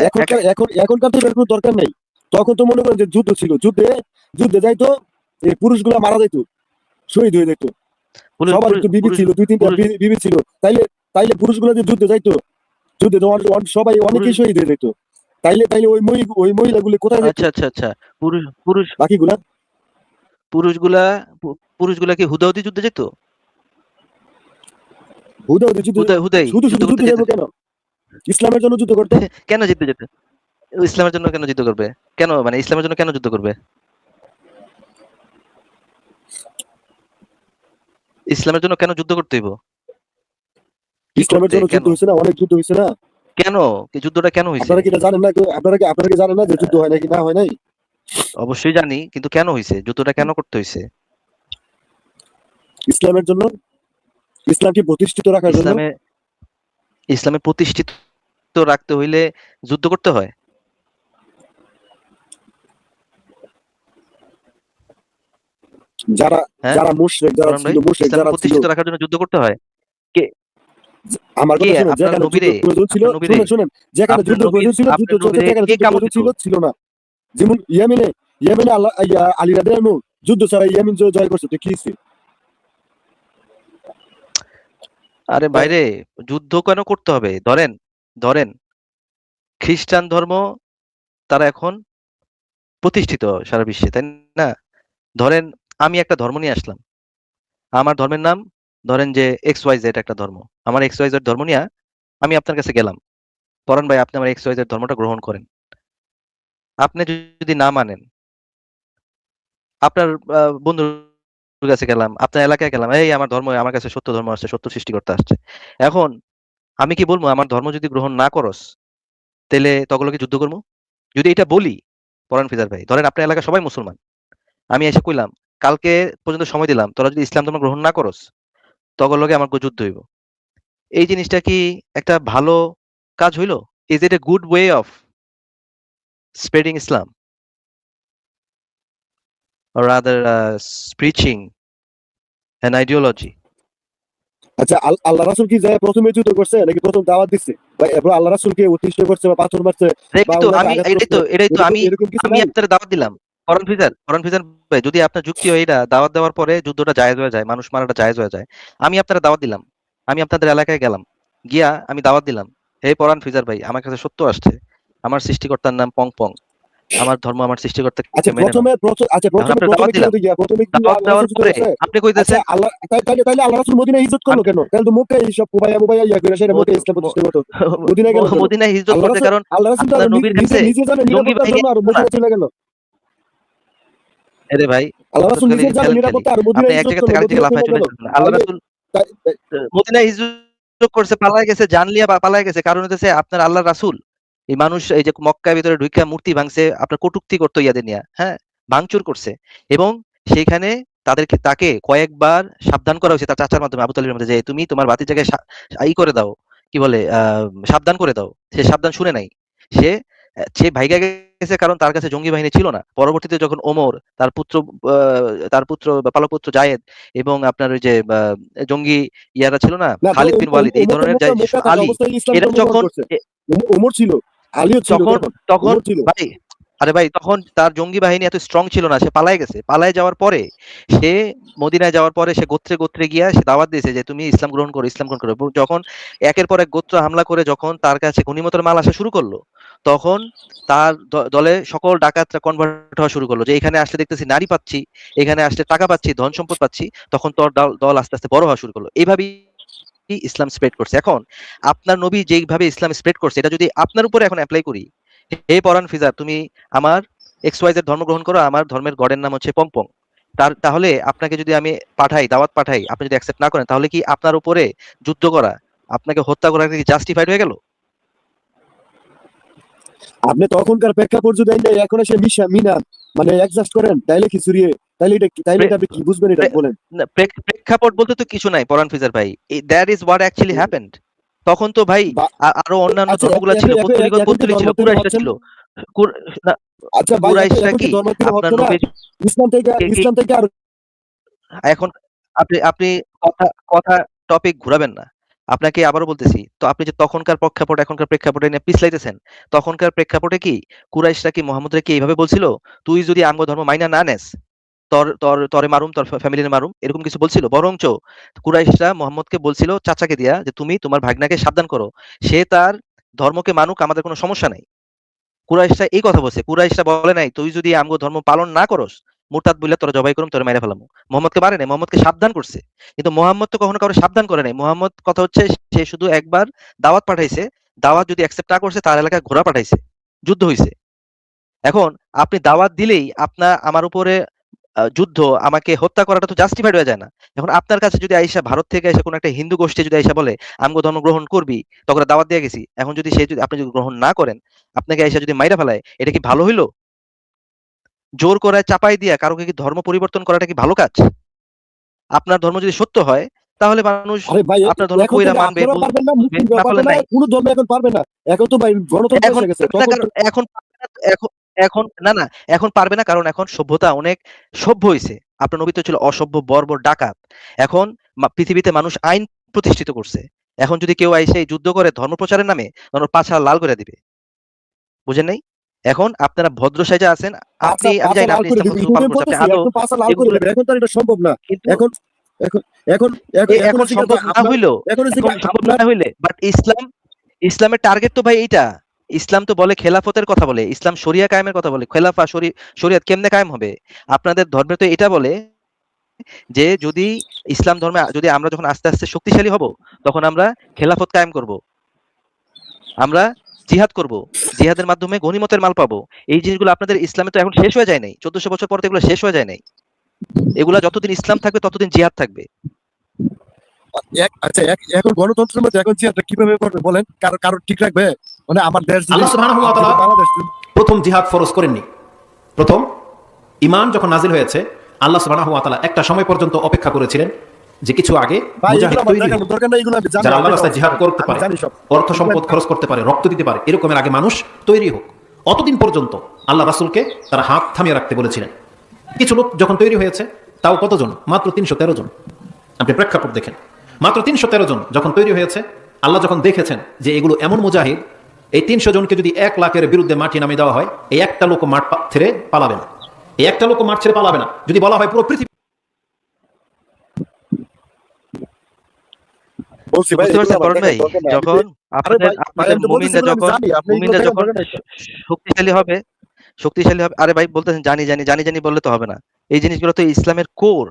এখনকার তো এর কোনো দরকার নেই। তখন তো মনে করেন যে যুদ্ধ ছিল, যুদ্ধে যাইতো, এই পুরুষগুলা মারা যাইতো, শহীদ হয়ে যেত। সবার একটু বিবি পুরুষ ছিল, 2-3টা পুরুষ বিবি ছিল। তাইলে তাইলে পুরুষগুলা যে যুদ্ধে যাইতো, যুদ্ধে তো সবাই পুরুষ অনেকেই শহীদ হয়ে যেত। তাইলে ওই মহিলাগুলি কোথায় যেত আচ্ছা আচ্ছা আচ্ছা, পুরুষ পুরুষ বাকিগুলা? পুরুষগুলা পুরুষগুলা কি হুদাহুদি যুদ্ধে যেত? হুদাহুদি যুদ্ধ, হুদাই শুধু যুদ্ধ শুধু করতে যুদ্ধে যেত? যাবো কেন? ইসলামের জন্য যুদ্ধ করতে। কেন জিততে যেত? ইসলামের জন্য কেন যুদ্ধ করবে? কেন মানে ইসলামের জন্য কেন যুদ্ধ করবে? ইসলামের জন্য কেন যুদ্ধ করতে হইব? কি ইসলামের করতে? জন্য কেন? যুদ্ধ হয়েছে না, অনেক যুদ্ধ হয়েছে না। কেন? এই যুদ্ধটা কেন হইছে? আপনারা কি এটা জানেন না? আপনারা কি জানেন না যে যুদ্ধ হয় নাকি না হয় নাই? অবশ্যই জানি, কিন্তু কেন হইছে? যুদ্ধটা কেন করতে হইছে? ইসলামের জন্য, ইসলামকে প্রতিষ্ঠিত রাখার জন্য। ইসলামে ইসলামে প্রতিষ্ঠিত রাখতে হইলে যুদ্ধ করতে হয়? যারা হ্যাঁ? যারা মুশরিক, যারা বলেন ভাই, ছিল মুশরিক, ইসলামে যারা ছিল। প্রতিষ্ঠিত রাখার জন্য যুদ্ধ করতে হয়? কে আমার কে কথা শুনেন, আপনার যেখানে যুদ্ধ নবীরে প্রয়োজন ছিল, আপনার নবীরে শুনেন যেখানে যুদ্ধ প্রয়োজন ছিল যুদ্ধ আপনার চলছে, নবীরে যেখানে কে যুদ্ধ কাপড় প্রয়োজন দিত? ছিল ছিল না। যেমন ইয়েমেনে আলী রাদিয়াল্লাহু আনহু যুদ্ধ ছাড়া ইয়েমেন জয় করছে, তো কি হইছে? আরে ভাইরে, যুদ্ধ কেন করতে হবে? ধরেন ধরেন খ্রিস্টান ধর্ম তারা এখন প্রতিষ্ঠিত সারা বিশ্বে, তাই না? ধরেন আমি একটা ধর্ম নিয়ে আসলাম, আমার ধর্মের নাম ধরেন যে XYZ একটা ধর্ম, আমার XYZ ধর্ম নিয়ে আমি আপনার কাছে গেলাম, পরান ভাই আপনি আমার XYZ ধর্মটা গ্রহণ করেন। আপনি যদি না মানেন, আপনার বন্ধুর কাছে গেলাম, আপনার এলাকায় গেলাম, এই আমার ধর্ম, আমার কাছে সত্য ধর্ম আসছে, সত্য সৃষ্টি করতে আসছে। এখন আমি কি বলবো আমার ধর্ম যদি গ্রহণ না করস তাহলে তগলকে যুদ্ধ করবো? যদি এটা বলি, পরান ফিজার ভাই, ধরেন আপনার এলাকায় সবাই মুসলমান, আমি এসে কইলাম কালকে পর্যন্ত সময় দিলাম, তোরা যদি ইসলাম ধর্ম গ্রহণ না করস তগলকে আমার যুদ্ধ হইব, এই জিনিসটা কি একটা ভালো কাজ হইলো? Is it a good way of spreading Islam or rather preaching an ideology? আচ্ছা, আল্লাহ রাসূল কি যায় প্রথমে যুদ্ধ করছে নাকি প্রথম দাওয়াত দিচ্ছে, বা এরপর আল্লাহ রাসূলকে অতিষ্ঠ করছে বা পাথর মারছে বা ওনাকে আঘাত করছে? এটাই তো আমি এরকম কিছু আমি নাই? আপনার দাওয়াত দিলাম। করণ ফিজার ভাই, যদি আপনার যুক্তি হয় এটা দাওয়াত দেওয়ার পরে যুদ্ধটা জায়েজ হয়ে যায়, মানুষ মারাটা জায়েজ হয়ে যায়, আমি আপনার দাওয়াত দিলাম, আমি আপনাদের এলাকায় গেলাম, গিয়া আমি দাওয়াত দিলাম, হে পরান ফিজার ভাই আমার কাছে সত্য আসছে, আমার সৃষ্টিকর্তার নাম পং পং, আমার ধর্ম আমার সৃষ্টিকর্তাকে আচ্ছা, মেনে নাও। আচ্ছা, এখন আপনার দাওয়াত প্রথমে কি দিলাম, হতে গিয়া প্রথমে কি দাওয়াত আল্লাহ দেওয়ার রাসূল যুদ্ধ পরে করছে? আপনি আচ্ছা, কইতেছেন আল্লাহ তাইলে আল্লাহ রাসূল মদিনায় হিজরত করলো কেন? তাহলে তো মক্কায় এইসব মুবাইয়া ইয়া করে সেটা মক্কায় ইসলাম প্রতিষ্ঠা করতো। মদিনায় গেল কেন? মদিনায় হিজরত আল্লাহ করতে, রাসূল কারণ আল্লাহ রাসূল তো আপনার নবীর কাছে নিজে জানে জঙ্গি নিরাপত্তার বাহিনী জন্য আর আসতো না। মদিনায় চলে গেল। আরে ভাই, আল্লাহ রাসূল খালি নিজে জানে ফেলেন খালি, নিরাপত্তা আর আপনি মদিনায় এক হিজরত জায়গা করলো, থেকে আরেক জায়গায় মদিনায় লাফায় চলে চলে গেল। যেতেছেন। আল্লাহ তাইলে রাসূল তাই- মদিনায় হিজরত করছে, পালায় গেছে, জান লিয়া পালায় গেছে, কারণ হচ্ছে আপনার আল্লাহ রাসূল এই মানুষ এই যে মক্কার ভিতরে ঢুইকা মূর্তি ভাঙছে, আপনার কটূক্তি করতো ইয়াদের নিয়া, হ্যাঁ, ভাঙচুর করছে, এবং সেইখানে তাকে কয়েকবার সাবধান করা হয়েছে তার চাচার মাধ্যমে, আবু তালিবের মধ্যে, যে তুমি তোমার বাতির জায়গায় ই করে দাও, কি বলে সাবধান করে দাও। সে সাবধান শুনে নাই, সে সে ভাইগা গেছে, কারণ তার কাছে জঙ্গি বাহিনী ছিল না। পরবর্তীতে যখন ওমর তার পুত্র বা পালক পুত্র জায়েদ এবং আপনার ওই যে জঙ্গি ইয়ারা ছিল না, না, খালিদ বিন ওয়ালিদ, এই ধরনের মক্কা থাকা আলী, অবস্থায় ইসলাম এরা ধর্ম গ্রহণ যখন করছে। ওমর ছিল, আলীও ছিল তখন তখন। তখন ওমর ছিল। ভাই, আরে ভাই, তখন তার জঙ্গি বাহিনী এত স্ট্রং ছিল না, সে পালায় গেছে। পালায় যাওয়ার পরে সে মদিনায় যাওয়ার পরে সে গোত্রে গোত্রে গিয়া সে দাওয়াত দিয়েছে যে তুমি ইসলাম গ্রহণ করো, ইসলাম গ্রহণ করো। এবং যখন একের পর এক গোত্র হামলা করে যখন তার কাছে গনিমতের মাল আসা শুরু করলো, তখন তার দলে সকল ডাকাতরা কনভার্ট হওয়া শুরু করলো, যে এখানে আসলে দেখতেছি নারী পাচ্ছি, এখানে আসলে টাকা পাচ্ছি, ধন সম্পদ পাচ্ছি, তখন তোর দল আস্তে আস্তে বড় হওয়া শুরু করলো। এইভাবেই ইসলাম স্প্রেড করছে। এখন আপনার নবী যেইভাবে ইসলাম স্প্রেড করছে, এটা যদি আপনার উপরে এখন অ্যাপ্লাই করি, হে পরান ফিজার, তুমি আমার XYZ ধর্ম গ্রহণ করো, আমার ধর্মের গডের নাম হচ্ছে পংপং, তাহলে আপনাকে যদি আমি দাওয়াত পাঠাই, আপনি যদি অ্যাকসেপ্ট না করেন, তাহলে কি আপনার উপরে যুদ্ধ করা, আপনাকে হত্যা করা কি জাস্টিফাইড হয়ে গেল? আপনি তখনকার প্রেক্ষাপট যদি এখন এসে মিনান মানে অ্যাডজাস্ট করেন, তাইলে কি সুরিয়ে, তাইলে এটা আপনি কি বুঝবেন এটা বলেন? না, প্রেক্ষাপট বলতে তো কিছু নাই পরান ফিজার ভাই, that is what actually happened. তখন তো ভাই আরো অন্যান্য আচ্ছা, ধর্মগুলো ছিল, পত্তলিক ছিল, কুরাইশরা ছিল। না, আচ্ছা ভাই, কুরাইশরা এখন কি কি ধর্ম থেকে আপনার হচ্ছে না? নবীর ইসলাম থেকে আর এখন আপনি আপনি কথা কথা টপিক ঘুরাবেন না। আপনাকে আবারও বলতেছি, তো আপনি যে তখনকার প্রেক্ষাপট এখনকার প্রেক্ষাপটে নিয়ে পিছলাইতেছেন, তখনকার প্রেক্ষাপটে কি কুরাইশরা কি মুহাম্মদরে কি এইভাবে বলছিল, তুই যদি আমগো ধর্ম মাইনা না নেস, তরে মারুম, তোর ফ্যামিলির মারুম, এরকম কিছু বলছিল? বরঞ্চ কুরাইশরা মুহাম্মদকে বলছিল চাচাকে দিয়া, যে তুমি তোমার ভাগনাকে সাবধান করো, সে তার ধর্মকে মানুক, আমাদের কোনো সমস্যা নাই। কুরাইশরা এই কথা বলছে, কুরাইশরা বলে নাই তুই যদি আমগো ধর্ম পালন না করস, মুরতাদ বইলা তোরা জবাই করুম, তোরা মেরে ফেলামু। মোহাম্মদকে মারে নাই, মোহাম্মদকে সাবধান করছে। কিন্তু মোহাম্মদ তো কখনো কারো সাবধান করে নাই। মোহাম্মদ কথা হচ্ছে সে শুধু একবার দাওয়াত পাঠাইছে, দাওয়াত যদি অ্যাকসেপ্ট না করছে, তার এলাকায় ঘোড়া পাঠাইছে, যুদ্ধ হইছে। এখন আপনি দাওয়াত দিলেই আপনার আমার উপরে যুদ্ধ, আমাকে হত্যা করাটা তো জাস্টিফাইড হয়ে যায় না। এখন আপনার কাছে যদি আইসা, ভারত থেকে এসে কোনো একটা হিন্দু গোষ্ঠী যদি আইসা বলে আমগো ধর্ম গ্রহণ করবি, তখন দাওয়াত দিয়ে গেছি, এখন যদি আপনি যদি গ্রহণ না করেন, আপনাকে আইসা যদি মাইরা ফেলায়, এটা কি ভালো হইলো? জোর করে চাপাই দিয়া কারোকে কি ধর্ম পরিবর্তন করাটা কি ভালো কাজ? আপনার ধর্ম যদি সত্য হয়, তাহলে মানুষ আরে ভাই, আপনার ধর্ম এখন কইরা থেকে মানবে, আপনারাও পারবেন না, মুসলিমরাও না পারবে পারলে না, নাই। কোনো ধর্ম এখন পারবে না। এখন তো ভাই গণতন্ত্র এখন এসে গেছে। পারবে না, এখন পারবে না, এখন এখন না না এখন পারবে না, কারণ এখন সভ্যতা অনেক সভ্য হয়েছে। আপনার নবী তো ছিল অসভ্য, বর্বর, ডাকাত। এখন পৃথিবীতে মানুষ আইন প্রতিষ্ঠিত করছে। এখন যদি কেউ আইসে এই যুদ্ধ করে ধর্ম প্রচারের নামে, তখন ওর পাছা লাল করে দিবে। বুঝেন নাই? এখন আপনারা ভদ্র সাজা আছেন, আপনি, আমি জানি না আপনি ইসলাম কতটুকু পালন করছেন, আপনি আদৌ এগুলো, এখন তো আর এটা সম্ভব না। কিন্তু এখন এখন এখন এখন হচ্ছে সম্ভব কি না আপনার হইলেও, এখন হচ্ছে কি এখন সম্ভব আপনার না হইলে, বাট ইসলামের টার্গেট তো ভাই এইটা। ইসলাম তো বলে খেলাফতের কথা বলে, ইসলাম শরিয়া কায়েমের কথা বলে। খেলাফা শরিয়াত কেমনে কায়েম হবে? আপনাদের ধর্মে তো এটা বলে যে যদি ইসলাম ধর্মে যদি আমরা যখন আস্তে আস্তে শক্তিশালী হব তখন আমরা খেলাফত কায়েম করব, আমরা জিহাদ করব, জিহাদের মাধ্যমে গনিমতের মাল পাবো। এই জিনিসগুলো আপনাদের ইসলামে তো এখন শেষ হয়ে যায় নাই, 1400 বছর পর তো এগুলো শেষ হয়ে যায় নাই। এগুলা যতদিন ইসলাম থাকবে ততদিন জিহাদ থাকবে। আচ্ছা এখন গণতন্ত্রের মধ্যে এখন জিহাদটা কিভাবে করবে বলেন? কারো ঠিক রাখবে? মানে আমার দেশ যদি আল্লাহ সুবহানাহু ওয়া তাআলা বাংলাদেশ প্রথম জিহাদ ফরজ করেননি। প্রথম ঈমান যখন নাজিল হয়েছে আল্লাহ সুবহানাহু ওয়া তাআলা একটা সময় পর্যন্ত অপেক্ষা করেছিলেন যে কিছু আগে ভাই মুজাহিদ এগুলো আমার তৈরি দেখানোর হোক, দরকার নাই, এগুলো আমি জানি, যারা আল্লাহর রাস্তায় জিহাদ করতে আমি পারে, জানি সব। অর্থ সম্পদ খরচ করতে পারে, রক্ত দিতে পারে, এরকমের আগে মানুষ তৈরি হোক। অতদিন পর্যন্ত আল্লাহ রাসূলকে তারা হাত থামিয়ে রাখতে বলেছিলেন। কিছু লোক যখন তৈরি হয়েছে, তাও কতজন? মাত্র 313 জন। আপনি প্রেক্ষাপট দেখেন, মাত্র 313 জন যখন তৈরি হয়েছে, আল্লাহ যখন দেখেছেন যে এগুলো এমন মুজাহিদ, এই 300 জনকে যদি 1 লাখের বিরুদ্ধে মাটি নামিয়ে দেওয়া হয়, এই একটা লোক মাঠ ছেড়ে পালাবে না, এই একটা লোক মাঠ ছেড়ে পালাবে না। যদি বলা হয় পুরো পৃথিবী বলছি ভাই, বুঝতে পারছেন এগুলো আমার করণ ভাই, দেখানোর দরকার নাই। যখন আরে ভাই, আপনাদের আমি তো বলতেছি মুমিনরা এগুলো আমি যখন জানি, আপনি এগুলো দেখানোর দরকার নাই। শক্তিশালী হবে, আরে ভাই বলতেছেন জানি বললে তো হবে না। এই জিনিসগুলো তো ইসলামের কোর।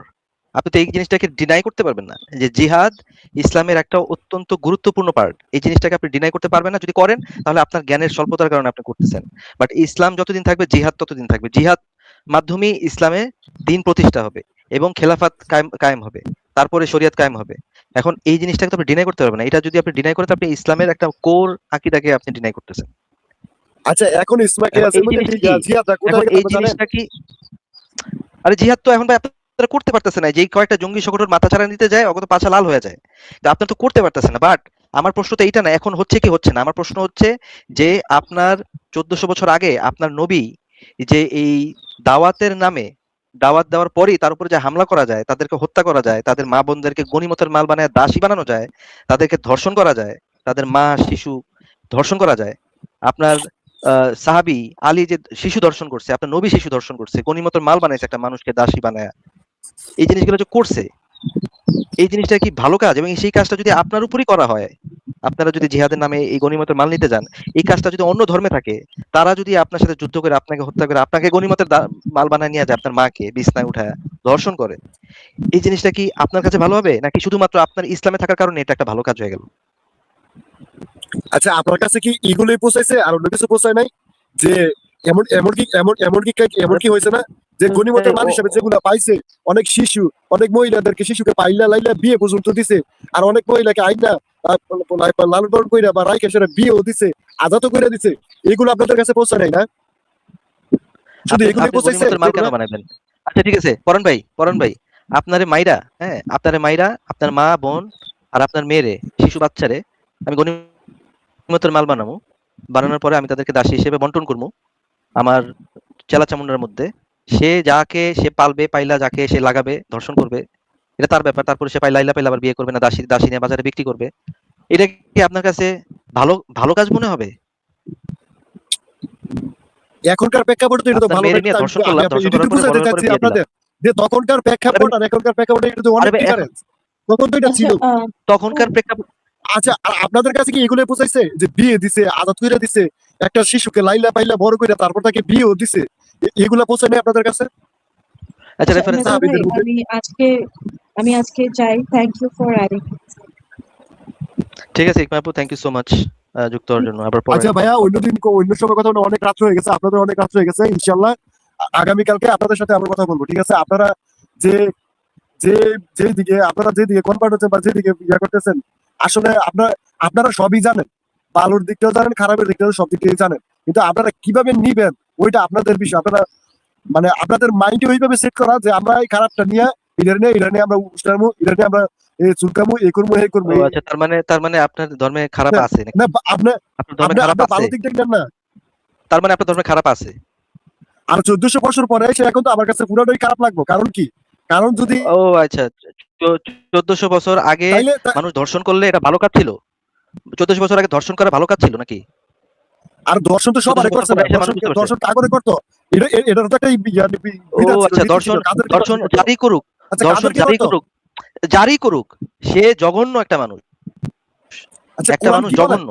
আপনি তো এই জিনিসটাকে ডিনাই করতে পারবেন না যে জিহাদ ইসলামের একটা অত্যন্ত গুরুত্বপূর্ণ পার্ট। এই জিনিসটাকে আপনি ডিনাই করতে পারবেন না। যদি করেন তাহলে আপনার জ্ঞানের স্বল্পতার কারণে আপনি করতেছেন। বাট ইসলাম যতদিন থাকবে জিহাদ ততদিন থাকবে। জিহাদ মাধ্যমে ইসলামে দিন প্রতিষ্ঠা হবে এবং খেলাফত কায়েম হবে, তারপরে শরিয়ত কায়েম হবে। এখন এই জিনিসটাকে তো আপনি ডিনাই করতে পারবেন না। এটা যদি আপনি ডিনাই করেন তো আপনি ইসলামের একটা কোর আকীদাকে আপনি ডিনাই করতেছেন। আচ্ছা এখন ইসমাইল এখন আছে এই মধ্যে জিনিসটা কি? জিহাদটা এখন কোথায় এই গেল জানেন? জিনিসটা কি? আরে জিহাদ তো এখন ভাই আপনারা করতে পারতেছেন না। যেই কয়েকটা জঙ্গি সংগঠন মাথা ছাড়া নিতে যায় ওকে তো পাছা লাল হয়ে যায়। তো আপনারা তো করতে পারতেছেন না। বাট আমার প্রশ্ন তো এইটা না এখন হচ্ছে কি হচ্ছে না। আমার প্রশ্ন হচ্ছে যে আপনার 1400 বছর আগে আপনার নবী যে এই দাওয়াতের নামে দাওয়াত দেওয়ার পরই তার উপরে যে হামলা করা যায়, তাদেরকে হত্যা করা যায়, তাদের মা বোনদেরকে গনিমতের মাল বানায় দাসী বানানো যায়, তাদেরকে ধর্ষণ করা যায়, তাদের মা শিশু ধর্ষণ করা যায়। আপনার সাহাবী আলী যে শিশু ধর্ষণ করছে, আপনার নবী শিশু ধর্ষণ করছে, গনিমতের মাল বানাইছে একটা মানুষকে দাসী বানায়। এই জিনিসগুলো যে করছে, এই জিনিসটা কি ভালো কাজ? এবং সেই কাজটা যদি আপনার উপরই করা হয়, আপনারা যদি জিহাদের নামে এই গনিমতের মাল নিতে যান, এই কাজটা যদি অন্য ধর্মে থাকে, তারা যদি আপনার সাথে যুদ্ধ করে আপনাকে হত্যা করে আপনাকে গনিমতের মাল বানায় নিয়ে যায়, আপনার মাকে বিছনায় উঠায় ধর্ষণ করে, এই জিনিসটা কি আপনার কাছে ভালো হবে? নাকি শুধুমাত্র আপনার ইসলামে থাকার কারণে এটা একটা ভালো কাজ হয়ে গেল? আচ্ছা আপনার কাছে কি এগুলোই পোষাইছে আর অন্য কিছু পোষায় নাই? যে এমন কি হয়েছে না যে গনিমতের মাল হিসেবে যেগুলো পাইছে, অনেক শিশু, অনেক মহিলাদেরকে শিশুকে পাইলা লাইলা বিয়ে পর্যন্ত দিছে, আর অনেক মহিলাকে আইনা লালন পালন কইরা বা রাইখে সেটা বিয়েও দিছে, আজাদও করে দিছে। এগুলো আপনাদের কাছে পৌঁছায় নাই না? শুধু এগুলোই আপনি পৌঁছাইছে? গনিমতের মাল কেন বানাবেন? আচ্ছা ঠিক আছে পরান ভাই আপনারে মাইরা, হ্যাঁ আপনারে মাইরা আপনার মা বোন আর আপনার মেয়েরে শিশু বাচ্চারে আমি গনিমতের মাল বানাবো, বানানোর পরে আমি তাদেরকে দাসী হিসেবে বন্টন করবো আমার চেলা চামুন্ডার মধ্যে। সে যাকে সে পালবে, পাইলা যাকে সে লাগাবে, ধর্ষণ করবে, এটা তার ব্যাপার। তারপরে সে পাইলা আবার বিয়ে করবে না, দাসী নিয়ে বাজারে বিক্রি করবে। এটা কি আপনার কাছে ভালো কাজ মনে হবে? এখনকার প্রেক্ষাপটে তো এটা তো আপনার ভালো মেয়েরে না। নিয়ে ধর্ষণ করলাম, ধর্ষণ করার পরে বুঝাইতে বড় চাচ্ছি করে বিয়ে দিলাম। আপনাদের যে তখনকার প্রেক্ষাপট আর এখনকার প্রেক্ষাপটে এটা তো অনেক আরে ভাই, ডিফারেন্স। তখন তো এটা আচ্ছা ছিল। তখনকার প্রেক্ষাপট আচ্ছা আর আপনাদের কাছে কি এগুলো পৌঁছাইছে যে বিয়ে দিছে, আজাদ করে দিছে, একটা শিশুকে লাইলা পাইলা বড় করে তারপর তাকে বিয়েও দিছে, এগুলা পৌঁছায় নাই আপনাদের কাছে? আচ্ছা রেফারেন্স মেজর ভাই, আমি আজকে চাই থ্যাংক ইউ ফর অ্যাডিং। ঠিক আছে ইকমা আপু, থ্যাংক ইউ সো মাচ যুক্ত হওয়ার জন্য। আবার পরে আচ্ছা ভাইয়া, অন্য সময় কথা বলে অনেক রাত হয়ে গেছে, আপনাদের অনেক রাত হয়ে গেছে। ইনশাআল্লাহ আগামীকালকে আপনাদের সাথে আবার কথা বলবো, ঠিক আছে? আপনারা যে যে যেদিকে কনভার্ট হচ্ছেন বা যেদিকে ইয়া করতেছেন, আসলে আপনারা সবই জানেন, ভালোর দিকটাও জানেন, খারাপের দিকটাও সব দিকেই জানেন, কিন্তু আপনারা কিভাবে নিবেন ওইটা আপনাদের বিষয়। আপনারা মানে আপনাদের মাইন্ডে ওইভাবে সেট করা যে আমরা এই খারাপটা নিয়ে এটা নিয়ে আমরা উস্তামু, এটা নিয়ে আমরা চুলকামু, এই করবো এই করবো। আচ্ছা তার মানে আপনার ধর্মে খারাপ আছে নাকি? না আপনার ধর্মে খারাপ আছে? ভালো দিকটা নেন না। তার মানে আপনার ধর্মে খারাপ আছে? আর 1400 বছর পরে এসে এখন তো আমার কাছে পুরোটাই খারাপ লাগবে। কারণ কি? কারণ যদি ও আচ্ছা 1400 বছর আগে তাইলে মানুষ ধর্ষণ করলে এটা ভালো কাজ ছিল? 1400 বছর আগে ধর্ষণ করা ভালো কাজ ছিল নাকি? আর দর্শন তো সবাই করছে না, দর্শন কাগরে করতো। এটা তো একটা ও আচ্ছা, দর্শন জারি করুক, সে জঘন্য একটা মানুষ, একটা মানুষ জঘন্য।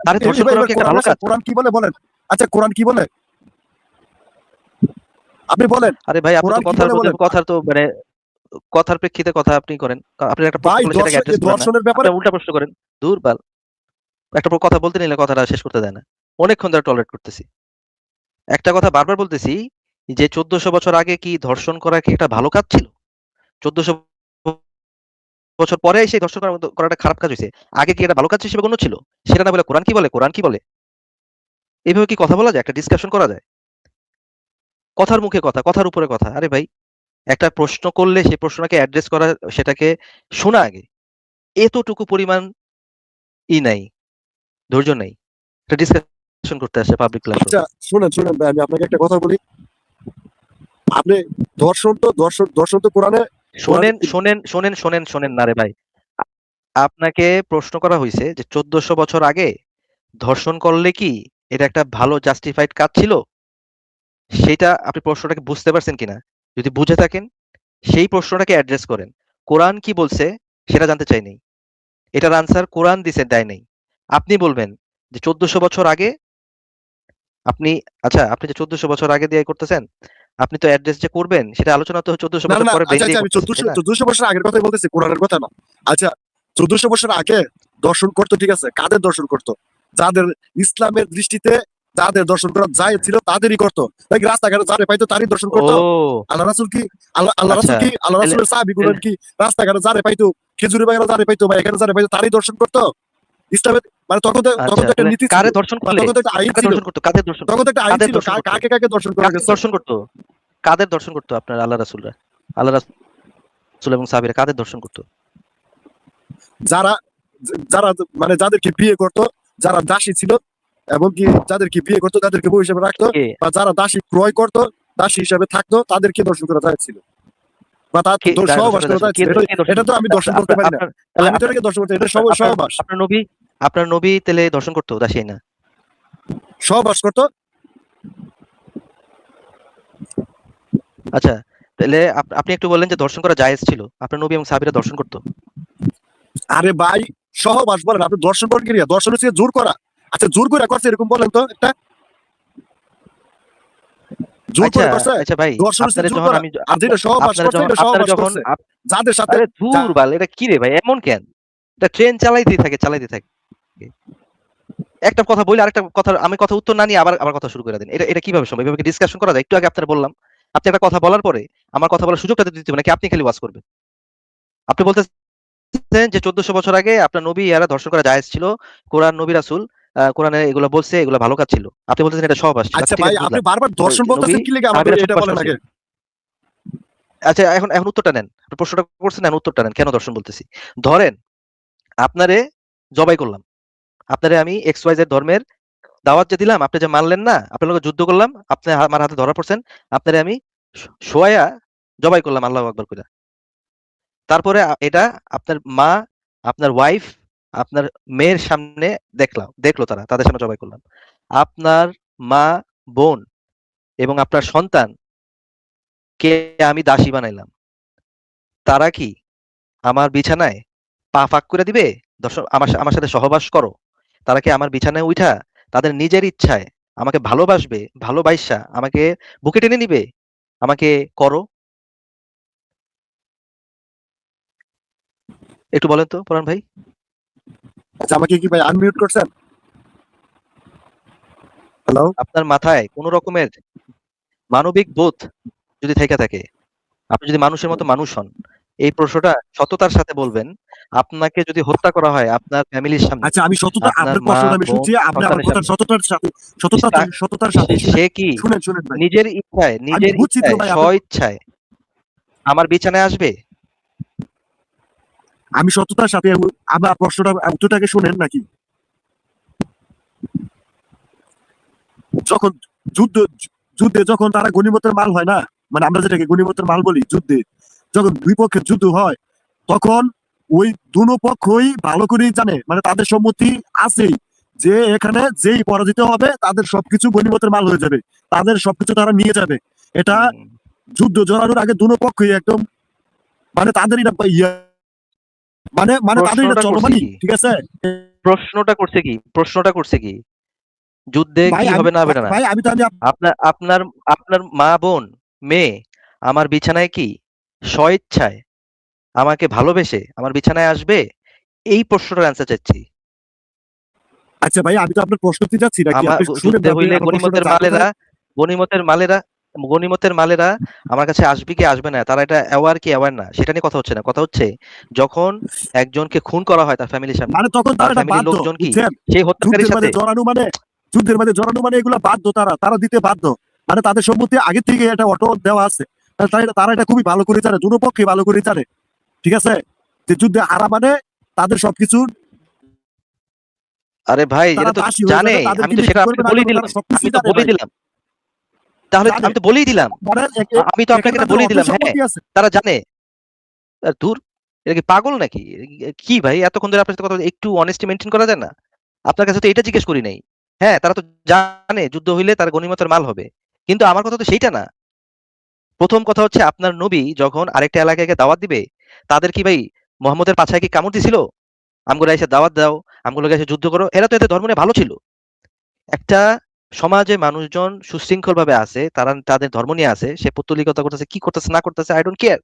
তারে ধর্ষণ এবার করা কি একটা কোরআন ভালো কাজ? কোরআন কি বলে বলেন? আচ্ছা কোরআন কি বলে? আপনি বলেন আরে ভাই আপনি কোরআন তো কি বলে বলেন? কথার তো মানে কথার প্রেক্ষিতে কথা আপনি করেন। আপনি একটা প্রশ্ন ভাই করলে সেটাকে অ্যাড্রেস করেন না। ধর্ষণের ব্যাপারে আপনি উল্টা প্রশ্ন করেন। দূর বাল। একটা কথা বলতে নিলে কথাটা শেষ করতে দেয় না। অনেকক্ষণ ধরে টলারেট করতেছি। একটা কথা বারবার বলতেছি যে 1400 বছর আগে কি ধর্ষণ করা কি একটা ভালো কাজ ছিল? 1400 বছর পরে এসে ধর্ষণ করাটা খারাপ কাজ হইছে। আগে কি এটা ভালো কাজ হিসেবে গণ্য ছিল? সেটা না বলে কোরআন কি বলে? কোরআন কি বলে? এভাবে কি কথা বলা যায়? একটা ডিসকাশন করা যায়? কথার মুখে কথা, কথার উপরে কথা। আরে ভাই একটা প্রশ্ন করলে সেই প্রশ্নটাকে অ্যাড্রেস করা সেটাকে শোনা আগে। এতটুকু পরিমাণ নাই, ধৈর্য নাই। একটা ডিসকাশন করতে আসে পাবলিক প্ল্যাটফর্মে। আচ্ছা শুনেন ভাই, আমি আপনাকে একটা কথা বলি। আপনি দর্শন তো কোরআনে শোনেন না রে ভাই। আ আপনাকে প্রশ্ন করা হইছে যে 1400 বছর আগে ধর্ষণ করলে কি এটা একটা ভালো জাস্টিফাইড কাজ ছিল? সেইটা আপনি প্রশ্নটাকে বুঝতে পারছেন কিনা? যদি বুঝে থাকেন সেই প্রশ্নটাকে অ্যাড্রেস করেন। কোরআন কি বলছে সেটা জানতে চাই নাই। এটার আনসার কোরআন দিছে, দেয় নাই। আপনি বলবেন যে 1400 বছর আগে আপনি আপনি যে 1400 বছর আগে দিয়ে করতেছেন, আপনি তো অ্যাড্রেস যে করবেন সেটা আলোচনা তো 1400 না বছর না পরে আচ্ছা ব্রেইন দিয়ে আমি করতেছেন, তাই না? 1400 বছর আগের কথাই বলতেছি, কোরআনের কথা না। আচ্ছা 1400 বছর আগে দর্শন করতো, ঠিক আছে, কাদের দর্শন করতো? যাদের ইসলামের দৃষ্টিতে যাদের দর্শন করা যায় ছিল তাদেরই করতো। তাই রাস্তাঘাটে যারে পাইতো তারই দর্শন করতো। ও আল্লাহ রাসূল কি আল্লাহ আচ্ছা। রাসূলের সাহাবীগুলো কি রাস্তাঘাটে যারে পাইতো, খেজুরি বাগানে যারে পাইতো বা এখানে যারে পাইতো তারই দর্শন করতো? ইসলামের মানে তখন আচ্ছা, তো একটা তাহলে নীতি ছিল, কারে দর্শন করলে? তখন তো একটা আইন কাকে ছিল, দর্শন করতো? কাদের দর্শন? তখন তো একটা আইন কাদের ছিল দর্শন করতো? কাকে কাকে দর্শন করা কাকে গেছে। দর্শন করতো? কাদের দর্শন করতো আপনার আল্লাহ রাসূলরা? আল্লাহ রাসূল এবং সাহাবীরা কাদের দর্শন করতো? যারা যারা মানে যাদেরকে বিয়ে করতো, যারা দাসী ছিল এবং কি যাদেরকে বিয়ে করতো তাদেরকে বউ হিসেবে রাখতো, কে বা যারা দাসী ক্রয় করতো দাসী হিসেবে থাকতো তাদেরকে দর্শন করা যাচ্ছিল, বা তার কে সহবাস করা কে যাচ্ছিল। কে দর্শন এটা তো আমি দর্শন করতে পারি না, আপনার তাহলে আমি তো এটাকে দর্শন করতে, এটা সহবাস আপনার নবী তাহলে দর্শন করতো দাসী না? সহবাস করতো। আচ্ছা, তাহলে আপনি একটু বললেন যে দর্শন করা জায়েজ ছিল। আপনার নবী এবং সাহাবীরা দর্শন করতো। আরে ভাই সহবাস বলেন, আপনি দর্শন করেন কি? দর্শন হচ্ছে জোর করা। আচ্ছা জোর করে করছে এরকম বলেন তো একটা, জোর করে করছে? আচ্ছা ভাই, দর্শন হচ্ছে আপনারা জোর যখন করা। আমি আর যেটা সহবাস করছে এটা আপনারা সহবাস যখন করছে যাদের সাথে আরে ধুর বাল, এটা কি রে ভাই, এমন কেন? এটা ট্রেন চালাইতেই থাকে। একটা কথা বলি আরেকটা কথা, আমি কথা উত্তর না নিয়ে আবার কথা শুরু করে দেন। এটা কিভাবে সম্ভব? এভাবে ডিসকাশন করা যায়? একটু আগে আপনারা বললাম, আপনি একটা কথা বলার পরে আমার কথা বলার সুযোগটা দিতে হবে নাকি আপনি খালি ওয়াজ করবেন? আপনি বলতেছেন যে 1400 বছর আগে আপনার নবী এরা ধর্ষণ করা জায়েজ ছিল। কোরআন, নবী রাসূল কোরআনে এগুলো বলছে, এগুলো ভালো কাজ ছিল। আপনি বলতেছেন এটা সহবাস ছিল। আচ্ছা ঠিক ভাই আছে, আপনি বুঝলাম। বারবার দর্শন নবী, বলতেছেন কি লেগে আমাকে সাহাবীরা এটা সহবাস বলেন করছে। আগে। আচ্ছা এখন উত্তরটা নেন। আপনি প্রশ্নটা করছেন, এখন উত্তরটা নেন। কেন দর্শন বলতেছি? ধরেন আপনারে জবাই করলাম। আপনারে আমি XYZ ধর্মের দাওয়াত যে দিলাম, আপনি যে মানলেন না, আপনার লগে যুদ্ধ করলাম, আপনি আমার হাতে ধরা পড়ছেন, আপনারে আমি শোয়ায়া জবাই করলাম আল্লাহু আকবার কইরা। তারপরে এটা আপনার মা, আপনার ওয়াইফ, আপনার মেয়ের সামনে দেখলো তারা, তাদের সামনে জবাই করলাম। আপনার মা, বোন এবং আপনার সন্তানকে আমি দাসী বানাইলাম। তারা কি আমার বিছানায় পা ফাঁক করে দিবে? আমার সাথে সহবাস করো। তারা কি আমার বিছানায় উঠা তাদের নিজের ইচ্ছায় আমাকে ভালোবাসবে, ভালোবাইসা আমাকে বুকে টেনে নিবে? আমাকে করো। একটু বলেন তো পরান ভাই। আচ্ছা আমাকে কি ভাই আনমিউট করছেন? হ্যালো। আপনার মাথায় কোন রকমের মানবিক বোধ যদি থেকে থাকে, আপনি যদি মানুষের মতো মানুষ হন, এই প্রশ্নটা সততার সাথে বলবেন। আপনাকে যদি হত্যা করা হয় আপনার ফ্যামিলির সামনে, আচ্ছা আমি সততা, আপনার আপনার মা, প্রশ্নটা আমি বোন, শুনছি, আপনি আমার সন্তানের কথা সামনে, সততার সাথে সে কি শুনেন ভাই, নিজের ইচ্ছায়, আমি বুঝছি তো ভাই, স্ব ইচ্ছায় আমার বিছানায় আসবে? আমি সততার সাথে আমার প্রশ্নটা উত্তরটাকে শুনেন নাকি। যখন যুদ্ধে যখন তারা গনিমতের মাল হয় না, মানে আমরা যেটাকে গনিমতের মাল বলি, যুদ্ধে যখন দুই পক্ষের যুদ্ধ হয় তখন ওই দুনো পক্ষই ভালো করেই জানে, মানে তাদের সম্মতি আছেই যে এখানে যেই পরাজিত হবে তাদের সবকিছু গনিমতের মাল হয়ে যাবে, তাদের সবকিছু তারা নিয়ে যাবে। এটা যুদ্ধ জড়ানোর আগে দুনো পক্ষই একদম মানে তাদের এটা মানে তাদের এটা প্রশ্নটা করছি চলমানই, কি? ঠিক আছে। প্রশ্নটা করছে কি যুদ্ধে ভাই কি আমি হবে না হবে না ভাই আমি তো আমি আপনার আপনার আপনার মা বোন মেয়ে আমার বিছানায় কি স্বইচ্ছায় আমাকে ভালোবেসে আমার বিছানায় আসবে, এই প্রশ্নটার অ্যান্সার চাচ্ছি। আচ্ছা ভাই আমি তো আপনার প্রশ্নতে যাচ্ছি নাকি আমার আপনি শুনেন যুদ্ধে আপনি হইলে আমার প্রশ্নটা জানতে চান। গনিমতের মালেরা গনিমতের মালেরা আমার কাছে আসবে কি আসবে না, তারা এটা অ্যাওয়ার কি অ্যাওয়ার না, সেটা নিয়ে কথা হচ্ছে না। কথা হচ্ছে যখন একজনকে খুন করা হয় তার ফ্যামিলির সামনে, মানে তখন তার তারা এটা ফ্যামিলির বাধ্য, লোকজন কি বুঝছেন? সেই হত্যাকারীর সাথে যুদ্ধের মাঝে জড়ানো মানে এগুলা বাধ্য, তারা দিতে বাধ্য। মানে তাদের সম্মতি আগে থেকে এটা অটো দেওয়া আছে। তারা এটা খুবই ভালো করে জানে, দুটো পক্ষে ভালো করে জানে, ঠিক আছে, যে যুদ্ধে হারা মানে তাদের সবকিছু আরে ভাই তারা এটা তো দাসী হয়ে জানে, যাবে, তাদের আমি কি তো মৃত্যু সেটা করবে আপনাকে না বলেই করবে দিলাম, তারা সবকিছু আমি তো জানে বলেই ভাই, দিলাম, তাহলে জানে। আমি তো বলেই দিলাম, মানে আমি তো আপনাকে এখানে এটা তাদের বলেই অর্ধেক দিলাম, হ্যাঁ সম্মতি আছে। তারা জানে। দূর, এটা কি পাগল নাকি? কি ভাই এতক্ষণ ধরে আপনার সাথে কথা বলছি, একটু অনেস্টি মেনটেন করা যায় না? আপনার কাছে তো এটা জিজ্ঞেস করি নাই। হ্যাঁ তারা তো জানে যুদ্ধ হইলে তার গনিমতের মাল হবে, কিন্তু আমার কথা তো সেইটা না। প্রথম কথা হচ্ছে আপনার নবী যখন আরেকটা এলাকায় গিয়ে দাওয়াত দিবে, তাদের কি ভাই মোহাম্মদের পাছায় কি কামড় দিছিল? আমগুলো এসে দাওয়াত দাও, আমগুলো এসে যুদ্ধ করো, এরা তো এতে ধর্ম নিয়ে ভালো ছিল। একটা সমাজে মানুষজন সুশৃঙ্খল ভাবে আছে, তারা তাদের ধর্ম নিয়ে আছে, সে পৌত্তলিকতা করতেছে কি করতেছে না করতেছে আই ডোন্ট কেয়ার,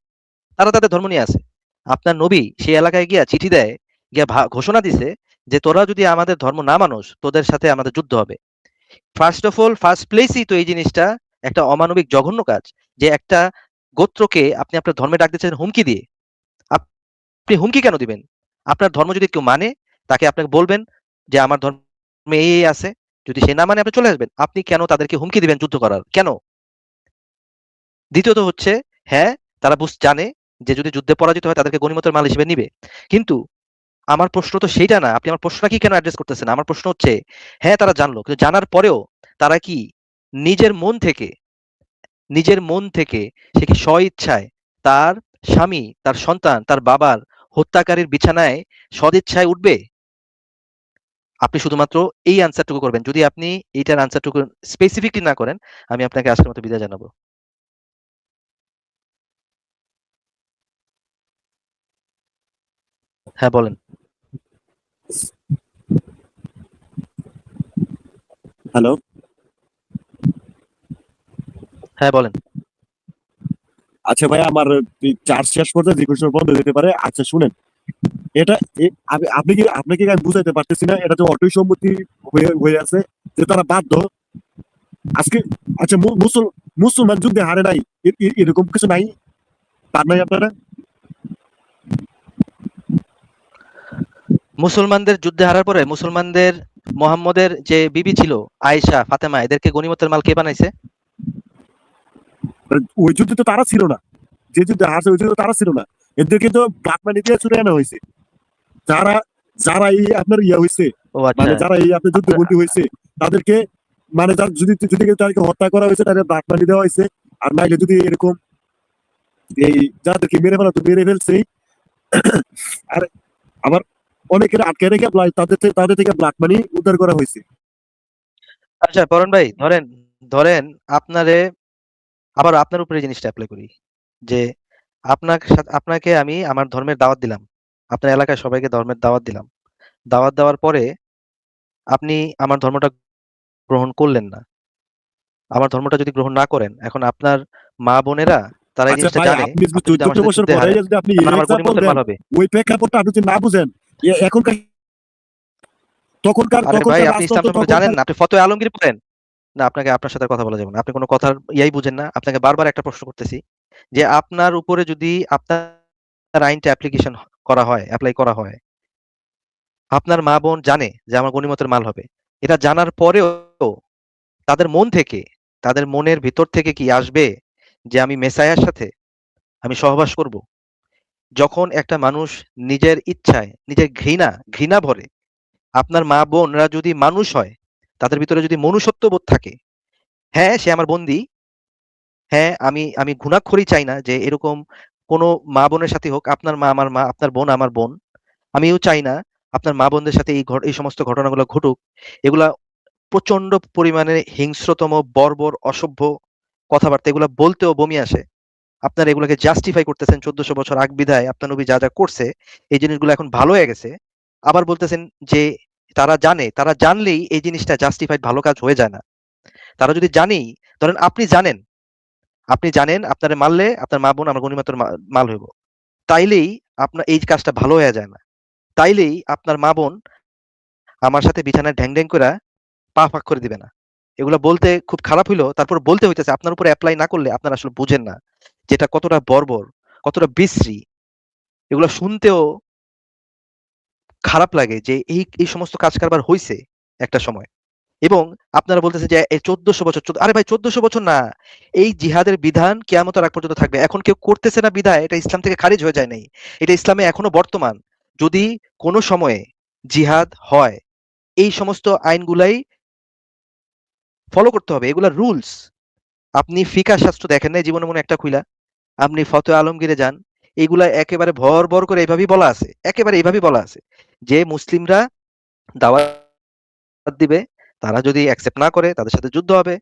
তারা তাদের ধর্ম নিয়ে আছে। আপনার নবী সেই এলাকায় গিয়া চিঠি দেয়, গিয়া ঘোষণা দিছে যে তোরা যদি আমাদের ধর্ম না মানুষ তোদের সাথে আমাদের যুদ্ধ হবে। ফার্স্ট অফ অল ফার্স্ট প্লেসই তো এই জিনিসটা একটা অমানবিক জঘন্য কাজ, যে একটা গোত্রকে আপনি আপনার ধর্মে ডাক দিচ্ছেন হুমকি দিয়ে। আপনি হুমকি কেন দিবেন? আপনার ধর্ম যদি কেউ মানে তাকে আপনাকে বলবেন যে আমার ধর্মে এই আছে, যদি সে না মানে আপনি চলে আসবেন। আপনি কেন তাদেরকে হুমকি দিবেন যুদ্ধ করার, কেন? দ্বিতীয়ত হচ্ছে, হ্যাঁ তারা জানে যে যদি যুদ্ধে পরাজিত হয় তাদেরকে গনিমতের মাল হিসেবে নিবে, কিন্তু আমার প্রশ্ন তো সেইটা না। আপনি আমার প্রশ্নটা কি কেন অ্যাড্রেস করতেছেন? আমার প্রশ্ন হচ্ছে, হ্যাঁ তারা জানলো, কিন্তু জানার পরেও তারা কি নিজের মন থেকে নিজের মন থেকে সে কি স্বইচ্ছায় তার স্বামী, তার সন্তান, তার বাবার হত্যাকারীর বিছানায় সদিচ্ছায় উঠবে? আপনি শুধুমাত্র এই আনসারটুকু করবেন। যদি আপনি এইটার আনসারটুকু স্পেসিফিকলি না করেন, আমি আপনাকে আজকের মতো বিদায় জানাবো। হ্যাঁ বলেন। হ্যালো, হ্যাঁ বলেন। আচ্ছা ভাই আমার চার্জ শেষ পর্যন্ত রিকোয়েস্ট বন্ধ হতে পারে। আচ্ছা শুনেন, এটা আপনাকে আমি বুঝাইতে পারতেছি না, এটা যে অটোই সম্মতি হয়ে আছে, যে তারা বাধ্য আজকে। আচ্ছা মুসলমান যুদ্ধে হারে নাই, এরকম কিছু নাই, পার নাই আপনারা? মুসলমানদের যুদ্ধে হারার পরে মুসলমানদের মোহাম্মদের যে বিবি ছিল আয়েশা, ফাতেমা, এদেরকে গনিমতের মাল কে বানাইছে? ওই যুদ্ধে তো তারা ছিল না, যে যুদ্ধে হারছে ওই যুদ্ধে তারা ছিল না, এদেরকে তো ব্ল্যাক মানি দিয়ে ছুড়ে আনা হয়েছে। যারা যারা এই আপনার হয়েছে, ও আচ্ছা। মানে যারা এই আপনার যুদ্ধে বন্দী হয়েছে তাদেরকে, মানে যদি যদি তাদেরকে হত্যা করা হয়েছে তাদের ব্ল্যাক মানি দেওয়া হয়েছে। আর নাইলে যদি এরকম এই যাদেরকে মেরে ফেলা তো মেরে ফেলছেই। আর আবার অনেকের আটকে রেখে তাদের থেকে ব্ল্যাক মানি উদ্ধার করা হয়েছে। আচ্ছা পরণ ভাই, ধরেন ধরেন আপনারে আবার আপনার উপরে এই জিনিসটা অ্যাপ্লাই করি, যে আপনাকে আমি আমার ধর্মের দাওয়াত দিলাম, আপনার এলাকায় সবাইকে ধর্মের দাওয়াত দিলাম। দাওয়াত দেওয়ার পরে আপনি আমার ধর্মটা গ্রহণ করলেন না। আমার ধর্মটা যদি গ্রহণ না করেন, এখন আপনার মা বোনেরা তারা এই আচ্ছা জিনিসটা ভাই, জানে আপনি আপনি যদি আমার 14 সাথে বছর যুদ্ধে পরে হারেন যদি আপনি তখন আমার এক্সাম্পল গনিমতের দেন, মাল হবে। ওই প্রেক্ষাপটটা আপনি যদি না বুঝেন, এখনকার তখনকার আরে ভাই তখনকার আপনি ইসলাম রাজতন্ত্র সম্পর্কে জানেন তখনকার না? আপনি ফতোয়া আলমগীর পড়েন না? আপনাকে আপনার সাথে কথা বলা যাবে না, আপনি কোনো কথার ইয়াই বুঝেন না। আপনাকে বারবার একটা প্রশ্ন করতেছি, যে আপনার উপরে যদি আপনার আইনটা অ্যাপ্লিকেশন করা হয়, অ্যাপ্লাই করা হয়, আপনার মা বোন জানে যে আমার গনিমতের মাল হবে, এটা জানার পরেও তাদের মন থেকে, তাদের মনের ভিতর থেকে কি আসবে যে আমি মেসায়ার সাথে আমি সহবাস করব? যখন একটা মানুষ নিজের ইচ্ছায় নিজের ঘৃণা ভরে, আপনার মা বোনরা যদি মানুষ হয়, তাদের ভিতরে যদি মনুষ্যত্ব বোধ থাকে, হ্যাঁ সে আমার বন্দী, হ্যাঁ আমি আমি ঘুণাক্ষরেই চাই না যে এরকম কোনো মা বোনের সাথে হোক, আপনার মা আমার মা, আপনার বোন আমার বোন, আমিও চাই না আপনার মা বোনদের সাথে এই সমস্ত ঘটনাগুলো ঘটুক। এগুলা প্রচন্ড পরিমাণে হিংস্রতম, বর্বর, অসভ্য কথাবার্তা, এগুলা বলতেও বমি আসে। আপনারা এগুলোকে জাস্টিফাই করতেছেন 1400 বছর আগ বিধায় আপনার নবী যা যা করছে, এই জিনিসগুলো এখন ভালো হয়ে গেছে, আবার বলতেছেন যে তারা জানলেই এই জিনিসটা জাস্টিফাইড ভালো কাজ হয়ে যায় না। তারা যদি জানেই, ধরেন আপনি জানেন আপনারে মারলে আপনার মা বোন আমার গনিমতের মাল হইব, তাইলেই আপনার এই কাজটা ভালো হয়ে যায় না। তাইলেই আপনার মা বোন আমার সাথে বিছানায় ঢ্যাং ঢ্যাং করে পা ফাঁক করে দিবে না। এগুলা বলতে খুব খারাপ হইলো, তারপর বলতে হইতেছে। আপনার উপর অ্যাপ্লাই না করলে আপনারা আসলে বুঝেন না যেটা কতটা বর্বর, কতটা বিশ্রী। এগুলা শুনতেও খারাপ লাগে যে এই সমস্ত কাজ কারবার হইছে একটা সময়। এবং আপনারা বলতেছে যে এই 1400 বছর, আরে ভাই 1400 বছর না, এই জিহাদের বিধান কিয়ামতের আগ পর্যন্ত থাকবে। এখন কেউ করতেছে না বিধায় এটা ইসলাম থেকে খারিজ হয়ে যায় নাই, এটা ইসলামে এখনো বর্তমান। যদি কোনো সময়ে জিহাদ হয়, এই সমস্ত আইনগুলাই ফলো করতে হবে, এগুলা রুলস। আপনি ফিকা শাস্ত্র দেখেন নাই জীবনে মনে একটা খুইলা, আপনি ফতোয়া আলমগীরে যান, এগুলা একেবারে ভর করে এইভাবেই বলা আছে, একেবারে এইভাবেই বলা আছে যে মুসলিমরা দাওয়াত দিবে, তারা যদি অ্যাকসেপ্ট না করে তাদের সাথে যুদ্ধ হবে।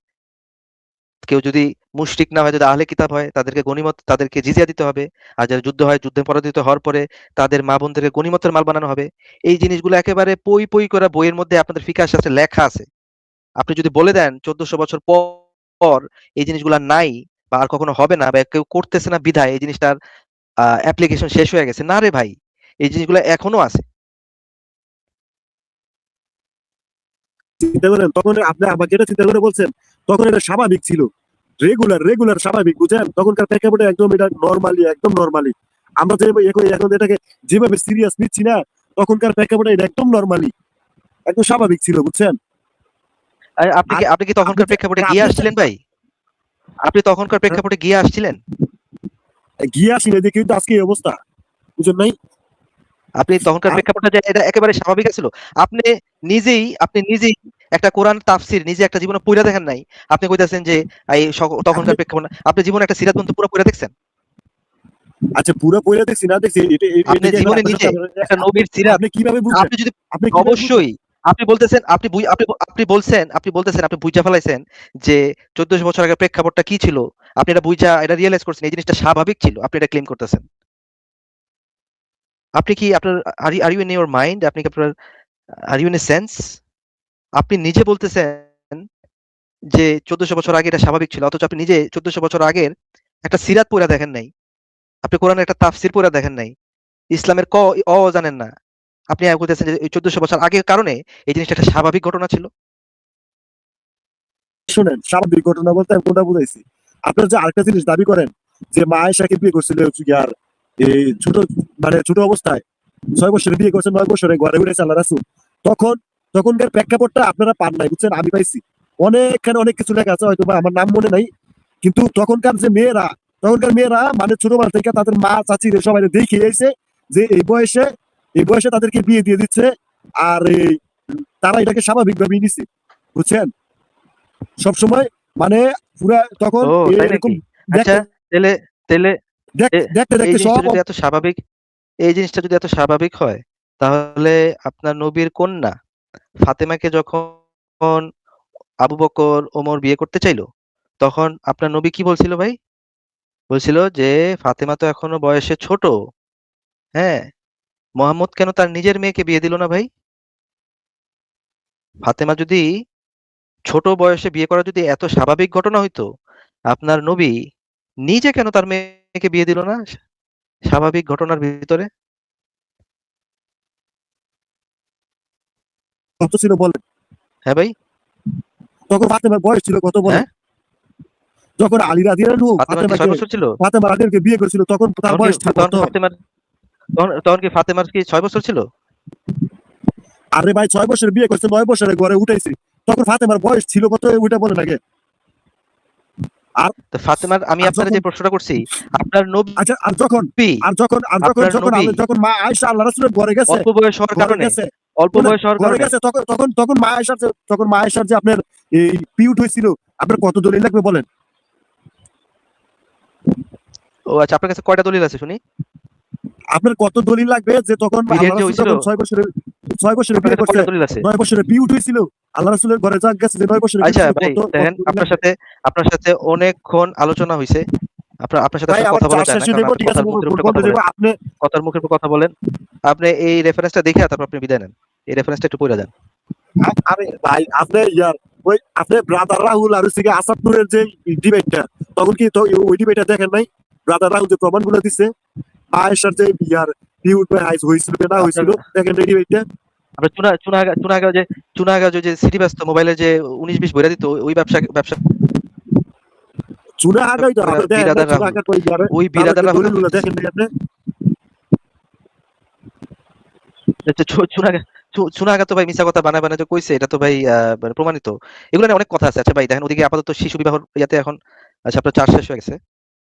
কেউ যদি মুশরিক না হয়, যদি আহলে কিতাব হয়, তাদেরকে গনিমত, তাদেরকে জিজিয়া দিতে হবে। আর যারা যুদ্ধ হয়, যুদ্ধে পরাজিত হওয়ার পরে তাদের মা বোনদেরকে গনিমতের মাল বানানো হবে। এই জিনিসগুলো একেবারে পই করে বইয়ের মধ্যে আপনাদের ফিকাহ শাস্ত্রে লেখা আছে। আপনি যদি বলে দেন 1400 বছর পর এই জিনিসগুলা নাই বা আর কখনো হবে না বা কেউ করতেছে না বিধায় এই জিনিসটার অ্যাপ্লিকেশন শেষ হয়ে গেছে, না রে ভাই, এই জিনিসগুলো এখনো আছে। চিন্তা করেন, তখন আপনি আমাকে এটা চিন্তা করে বলছেন, তখন এটা স্বাভাবিক ছিল, রেগুলার স্বাভাবিক, বুঝছেন? তখনকার প্রেক্ষাপটে একদম এটা একদম নর্মালি। আমরা যে এখন এটাকে যেভাবে সিরিয়াস নিচ্ছি না, তখনকার প্রেক্ষাপটে এটা একদম নর্মালি, একদম স্বাভাবিক ছিল, বুঝছেন? আর আপনি কি তখনকার প্রেক্ষাপটে গিয়ে আসছিলেন ভাই? আপনি তখনকার প্রেক্ষাপটে গিয়ে আসছিলেন? গিয়ে আসিলে যে কিন্তু আজকে এই অবস্থা, বুঝছেন নাই? আপনি তখনকার প্রেক্ষাপটে যে এটা একেবারে স্বাভাবিক ছিল। আপনি নিজেই একটা কোরআন তাফসির নিজে একটা জীবনে পড়া দেখেন নাই, আপনি কইতাছেন যে এই তখনকার প্রেক্ষাপটে আপনি জীবনে একটা সিরাত গ্রন্থ পুরো পড়া দেখছেন? আচ্ছা, পুরো পড়ে দেখছি না দেখছি, আপনি জীবনে নিজে একটা নবীর সিরাত আপনি কিভাবে বুঝছেন? আপনি যদি আপনি কিভাবে অবশ্যই আপনি বলতেছেন, আপনি বলতেছেন আপনি বুঝা ফেলাইছেন যে 1400 বছর আগে প্রেক্ষাপটটা কি ছিল, আপনি এটা রিয়েলাইজ করছেন এই জিনিসটা স্বাভাবিক ছিল, আপনি এটা ক্লেম করতেছেন। আপনি কি আপনার are you in your mind? আপনি কি আপনার are you in a sense? আপনি নিজে বলতেছেন যে 1400 বছর আগে এটা স্বাভাবিক ছিল, অথচ আপনি নিজে 1400 বছর আগের একটা সিরাত পড়া দেখেন নাই, আপনি কোরআনের একটা তাফসির পড়া দেখেন নাই, ইসলামের অ জানেন না। আপনি বলতেছেন যে 1400 বছর আগের কারণে এই জিনিসটা একটা স্বাভাবিক ঘটনা ছিল। শোনেন, স্বাভাবিক ঘটনা বলতে আমি কোনটা বুঝাইছি? আপনার যে আরেকটা জিনিস দাবি করেন যে মা আয়েশাকে বিয়ে করছিল আর এই ছোট অবস্থায় 6 বছরে বিয়ে করছে, 9 বছরে ঘরে উঠেছে আল্লাহ রাসূল, তখনকার প্রেক্ষাপটটা আপনারা পান নাই, বুঝছেন? আমি পাইছি অনেকখানে, অনেক কিছু লেখা আছে, হয়তো বা আমার নাম মনে নাই। কিন্তু তখনকার মেয়েরা মানে ছোটবেলা থেকে তাদের মা চাচিরে সবাই দেখে এসে যে এই বয়সে তাদেরকে বিয়ে দিয়ে দিচ্ছে, আর তারা এটাকে স্বাভাবিক ভাবে নিচ্ছে, বুঝছেন? সবসময় মানে পুরা তখন ও তাই এরকম নাকি? আচ্ছা, তাহলে তাহলে দেখতে এই দেখতে জিনিসটা সব যদি এত স্বাভাবিক, হয়, তাহলে আপনার নবীর কন্যা ফাতেমাকে যখন আবু বকর ওমর বিয়ে করতে চাইলো, তখন আপনার নবী কি বলছিল ভাই? বলছিল যে ফাতেমা তো এখনো বয়সে ছোট, হ্যাঁ, মোহাম্মদ কেন তার নিজের মেয়েকে বিয়ে দিল না ভাই? ফাতেমা যদি ছোট বয়সে বিয়ে করা যদি এত স্বাভাবিক ঘটনা হইতো, আপনার নবী নিজে কেন তার মেয়েকে বিয়ে দিল না স্বাভাবিক ঘটনার ভিতরে? কত ছিল বলেন? হ্যাঁ ভাই, তখন ফাতেমার বয়স ছিল কত বলেন? হ্যাঁ, যখন আলী রাদিয়াল্লাহু ফাতেমার কি 6 বছর ছিল? ফাতেমা রাদিয়াকে বিয়ে করেছিল, তখন তার তখন কি বয়স ছিল তখন কত? কি ফাতেমার তখন কি ফাতেমার কি 6 বছর ছিল? আরে ভাই, 6 বছরে বিয়ে করছে, 9 বছরে ঘরে উঠাইছে, তখন ফাতেমার বয়স ছিল কত ওইটা বলেন আগে। তো ফাতেমার, আমি আপনার যে প্রশ্নটা করছি, আপনার নবী, আচ্ছা, যখন মা আয়েশা আল্লাহ রাসূলের ঘরে গেছে, অল্প বয়স হওয়ার কারণে ঘরে গেছে, তখন মা আয়েশার যে আপনার এই পিউট হয়েছিল, আপনার কত দলিল লাগবে বলেন? ও আচ্ছা, আপনার কাছে কয়টা দলিল আছে শুনি? আপনার কত দলিল লাগবে যে তখন Period আল্লাহ যে রাসূল হয়েছিল, যখন 6 বছরে আপনার বিয়ে কাছে করছে, কয়টা দলিল আছে? 9 বছরে পিউট হয়েছিল, আল্লাহ রাসূলের ঘরে যা গেছে যে 9 বছরে আচ্ছা বিয়ে ভাই, করছিল, দেখেন, আপনার সাথে অনেকক্ষণ আলোচনা হয়েছে, আপনার সাথে ভাই আপনার আমার কথা বলা চার যায় না, শেষে কারণ দেখবো, আপনি ঠিক আছে কথার মুখের ভুল উপরে বলতে কথা বলেন। যাবো আপনি। কথার মুখের উপর কথা বলেন। আপনি এই রেফারেন্সটা দেখে তারপর আপনি বিদায় নেন। এই রেফারেন্সটা একটু পড়ে যান। আরে ভাই আপনি ইয়ার ওই আপনি ব্রাদার রাহুল আর হচ্ছে আসাদ নূরের যে ডিবেটটা, তখন কি তো ওই ডিবেটটা দেখেন নাই? ব্রাদার রাহুল যে প্রমাণগুলো দিচ্ছে, আয়েশার যে ইয়ার বিউট হাইস হয়েছিল না আপনার হয়েছিল, দেখেন এই ডিবেটটা। আপনার চুনাহাগা যে সিটি ব্যস্ত মোবাইলে যে 19-20 বইরা দিত, ওই ব্যবসা চুনা আগাই তো আপনি দেখেন নাই? বিরাদার চুনা রাহুল, আগা কই ইয়ার ওই তার বিরাদার রাহুল দলিলগুলো দেখেন নাই আপনি? চুনাহাগা তো ভাই মিছা কথা বানায় বানায় যে কইছে, এটা তো ভাই মানে প্রমাণিত। এগুলো নিয়ে অনেক কথা আছে। আচ্ছা ভাই দেখেন, ওদিকে আপাতত শিশু বিবাহ ইয়াতে এখন, আচ্ছা আপনার চার্জ শেষ হয়ে গেছে।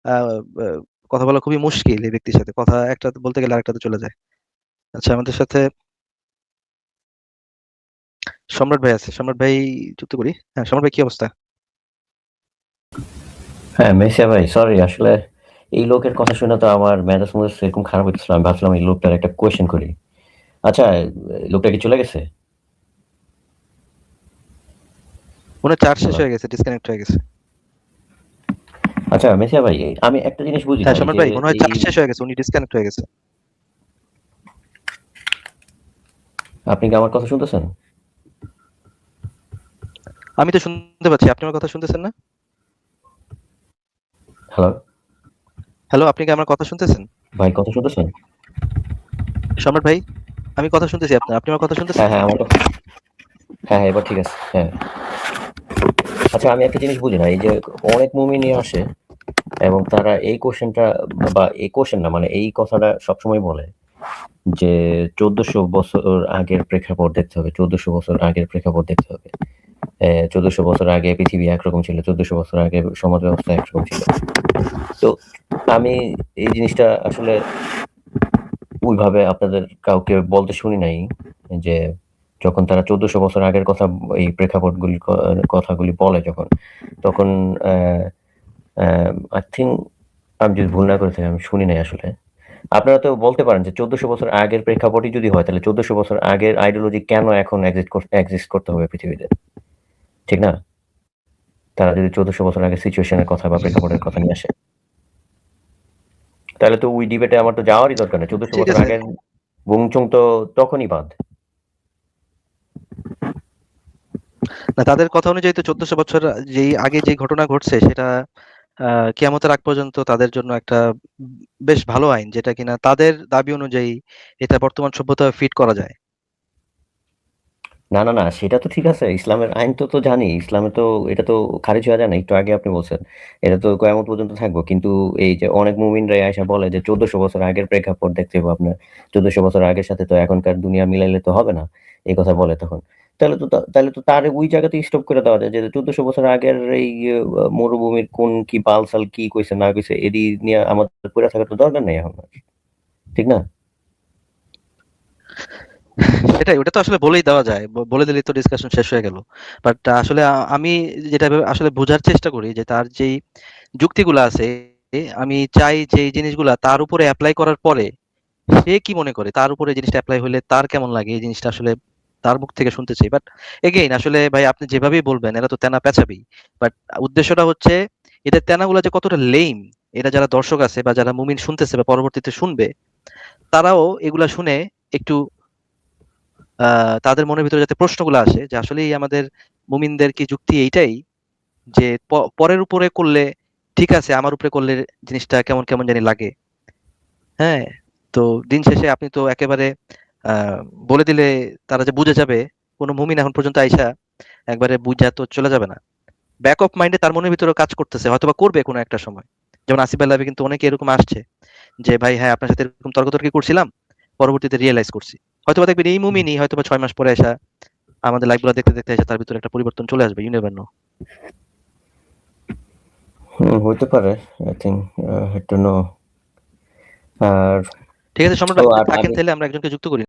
আহ, আহ, কথা বলা খুবই মুশকিল এই ব্যক্তির সাথে, কথা একটা বলতে গেলে আরেকটাতে চলে যায়। আচ্ছা আমাদের সাথে সম্রাট ভাই আছে, সম্রাট ভাই যুক্ত করি। হ্যাঁ সম্রাট ভাই, কি অবস্থা? হ্যাঁ মেসিয়া ভাই, সরি আসলে এই লোকের কথা শুনে তো আমার মেজাজ মেজাজ এরকম খারাপ হচ্ছিল, আমি ভাবছিলাম এই লোকটার একটা কোয়েশ্চেন করি। আচ্ছা, লোকটা কি চলে গেছে? ওনার চার্জ শেষ হয়ে গেছে, ডিসকানেক্ট হয়ে গেছে। আচ্ছা মেসিয়া ভাই, আমি একটা জিনিস বুঝি না, হ্যাঁ এই সম্রাট যে ভাই, মনে হয় এই চার্জ শেষ হয়ে গেছে, উনি ডিসকানেক্ট হয়ে গেছে। আপনি কি আমার কথা শুনতেছেন? আমি তো শুনতে পাচ্ছি, আপনি আমার কথা শুনতেছেন না? হ্যালো হ্যালো, আপনি কি আমার কথা শুনতেছেন? ভাই, কথা শুনতেছেন? সম্রাট ভাই, আমি কথা শুনতেছি আপনার, আপনি আমার কথা শুনতেছেন? হ্যাঁ হ্যাঁ, আমার কথা, হ্যাঁ হ্যাঁ এবার ঠিক আছে। হ্যাঁ আচ্ছা, আমি একটা জিনিস বুঝি না, এই যে অনেক মুমিনই আসে এবং তারা এই কোশ্চেনটা, বা এই কোশ্চেন না মানে এই কথাটা সবসময় বলে যে 1400 বছর আগের প্রেক্ষাপট দেখতে হবে, 1400 বছর আগের প্রেক্ষাপট দেখতে হবে। 1400 বছর আগে পৃথিবী একরকম ছিল, 1400 বছর আগে সমাজ ব্যবস্থা একরকম ছিল। তো আমি এই জিনিসটা আসলে ওইভাবে আপনাদের কাউকে বলতে শুনি নাই, যে যখন তারা 1400 বছর আগের কথা, এই প্রেক্ষাপটগুলি কথাগুলি বলে যখন, তখন আই থিঙ্ক, আমি যদি ভুল না করে থাকি, আমি শুনি নাই আসলে। আপনারা তো বলতে পারেন যে 1400 বছর আগের প্রেক্ষাপটই যদি হয়, তাহলে 1400 বছর আগের আইডিওলজি কেন এখন এক্সিস্ট করতে হবে পৃথিবীতে, ঠিক না? তারা যদি 1400 বছর আগের সিচুয়েশনের কথা বা প্রেক্ষাপটের কথা নিয়ে আসে, তাহলে তো ওই ডিবেটে আমার তো যাওয়ারই দরকার নেই। 1400 ঠিক বছর আছে। আগের বুংচুং তো তখনই বাদ। না, তাদের কথা অনুযায়ী তো 1400 বছর যেই আগে যে ঘটনা ঘটছে সেটা কিয়ামতের আগ পর্যন্ত তাদের জন্য একটা বেশ ভালো আইন, যেটা কিনা তাদের দাবি অনুযায়ী এটা বর্তমান সভ্যতায় ফিট করা যায়। না না না, সেটা তো ঠিক আছে, ইসলামের আইন তো তো জানি, ইসলামে তো এটা তো খারিজ হয়ে যায় না, একটু আগে আপনি বলছেন এটা তো কিয়ামত পর্যন্ত থাকবো। কিন্তু এই যে অনেক মুমিনরাই আয়সা বলে যে 1400 বছর আগের প্রেক্ষাপট দেখতে হবে আপনার, 1400 বছর আগের সাথে তো এখনকার দুনিয়া মিলাইলে তো হবে না, এই কথা বলে তখন। তাহলে তো তার ওই জায়গাতে স্টপ করে দেওয়া যায়, যে 1400 বছর আগের এই মরুভূমির কোন কি বালসাল কি কইছে না কইছে এদি নিয়ে আমাদের পড়ে থাকার তো দরকার নেই এখন আর, ঠিক না? সেটাই, ওটা তো আসলে বলেই দেওয়া যায়, বলে দিলেই তো ডিসকাশন শেষ হয়ে গেল। বাট আসলে আমি যেটা আসলে বোঝার চেষ্টা করি যে তার যেই যুক্তিগুলো আছে, আমি চাই যে এই জিনিসগুলা তার উপরে অ্যাপ্লাই করার পরে সে কি মনে করে, তার উপরে জিনিসটা অ্যাপ্লাই হলে তার কেমন লাগে, এই জিনিসটা আসলে তার মুখ থেকে শুনতে চাই। বাট এগেইন আসলে ভাই আপনি যেভাবেই বলবেন এরা তো তেনা পেঁচাবেই। বাট উদ্দেশ্যটা হচ্ছে এটা তেনাগুলা যে কতটা লেম, এটা যারা দর্শক আছে বা যারা মুমিন শুনতেছে বা পরবর্তীতে শুনবে, তারাও এগুলা শুনে একটু তাদের মনের ভিতরে যাতে প্রশ্নগুলো আসে যে আসলেই আমাদের মুমিনদের কি যুক্তি এইটাই যে পরের উপরে করলে ঠিক আছে, আমার উপরে করলে জিনিসটা কেমন কেমন জানি লাগে। হ্যাঁ, তো দিন শেষে আপনি তো একেবারে বলে দিলে তারা যে বুঝে যাবে, কোনো মুমিন এখন পর্যন্ত আইসা একবারে বুঝা তো চলে যাবে না। ব্যাক অফ মাইন্ডে তার মনের ভিতরে কাজ করতেছে, হয়তোবা করবে কোনো একটা সময়। যেমন আসিফ আল্লাহ কিন্তু অনেকে এরকম আসছে যে ভাই হ্যাঁ আপনার সাথে এরকম তর্কাতর্কি করছিলাম, পরবর্তীতে রিয়েলাইজ করছি। হয়তোবা দেখবেন এই মুমিনই হয়তোবা 6 মাস পরে আসা আমাদের লাইফগুলো দেখতে দেখতে এসে তার ভিতরে একটা পরিবর্তন চলে আসবে, ইউ নেভার নো। হইতে পারে, I think, I don't know. আর ঠিক আছে সম্রাট ও ভাই, আর থাকেন আমি তাহলে আমরা একজনকে যুক্ত করি।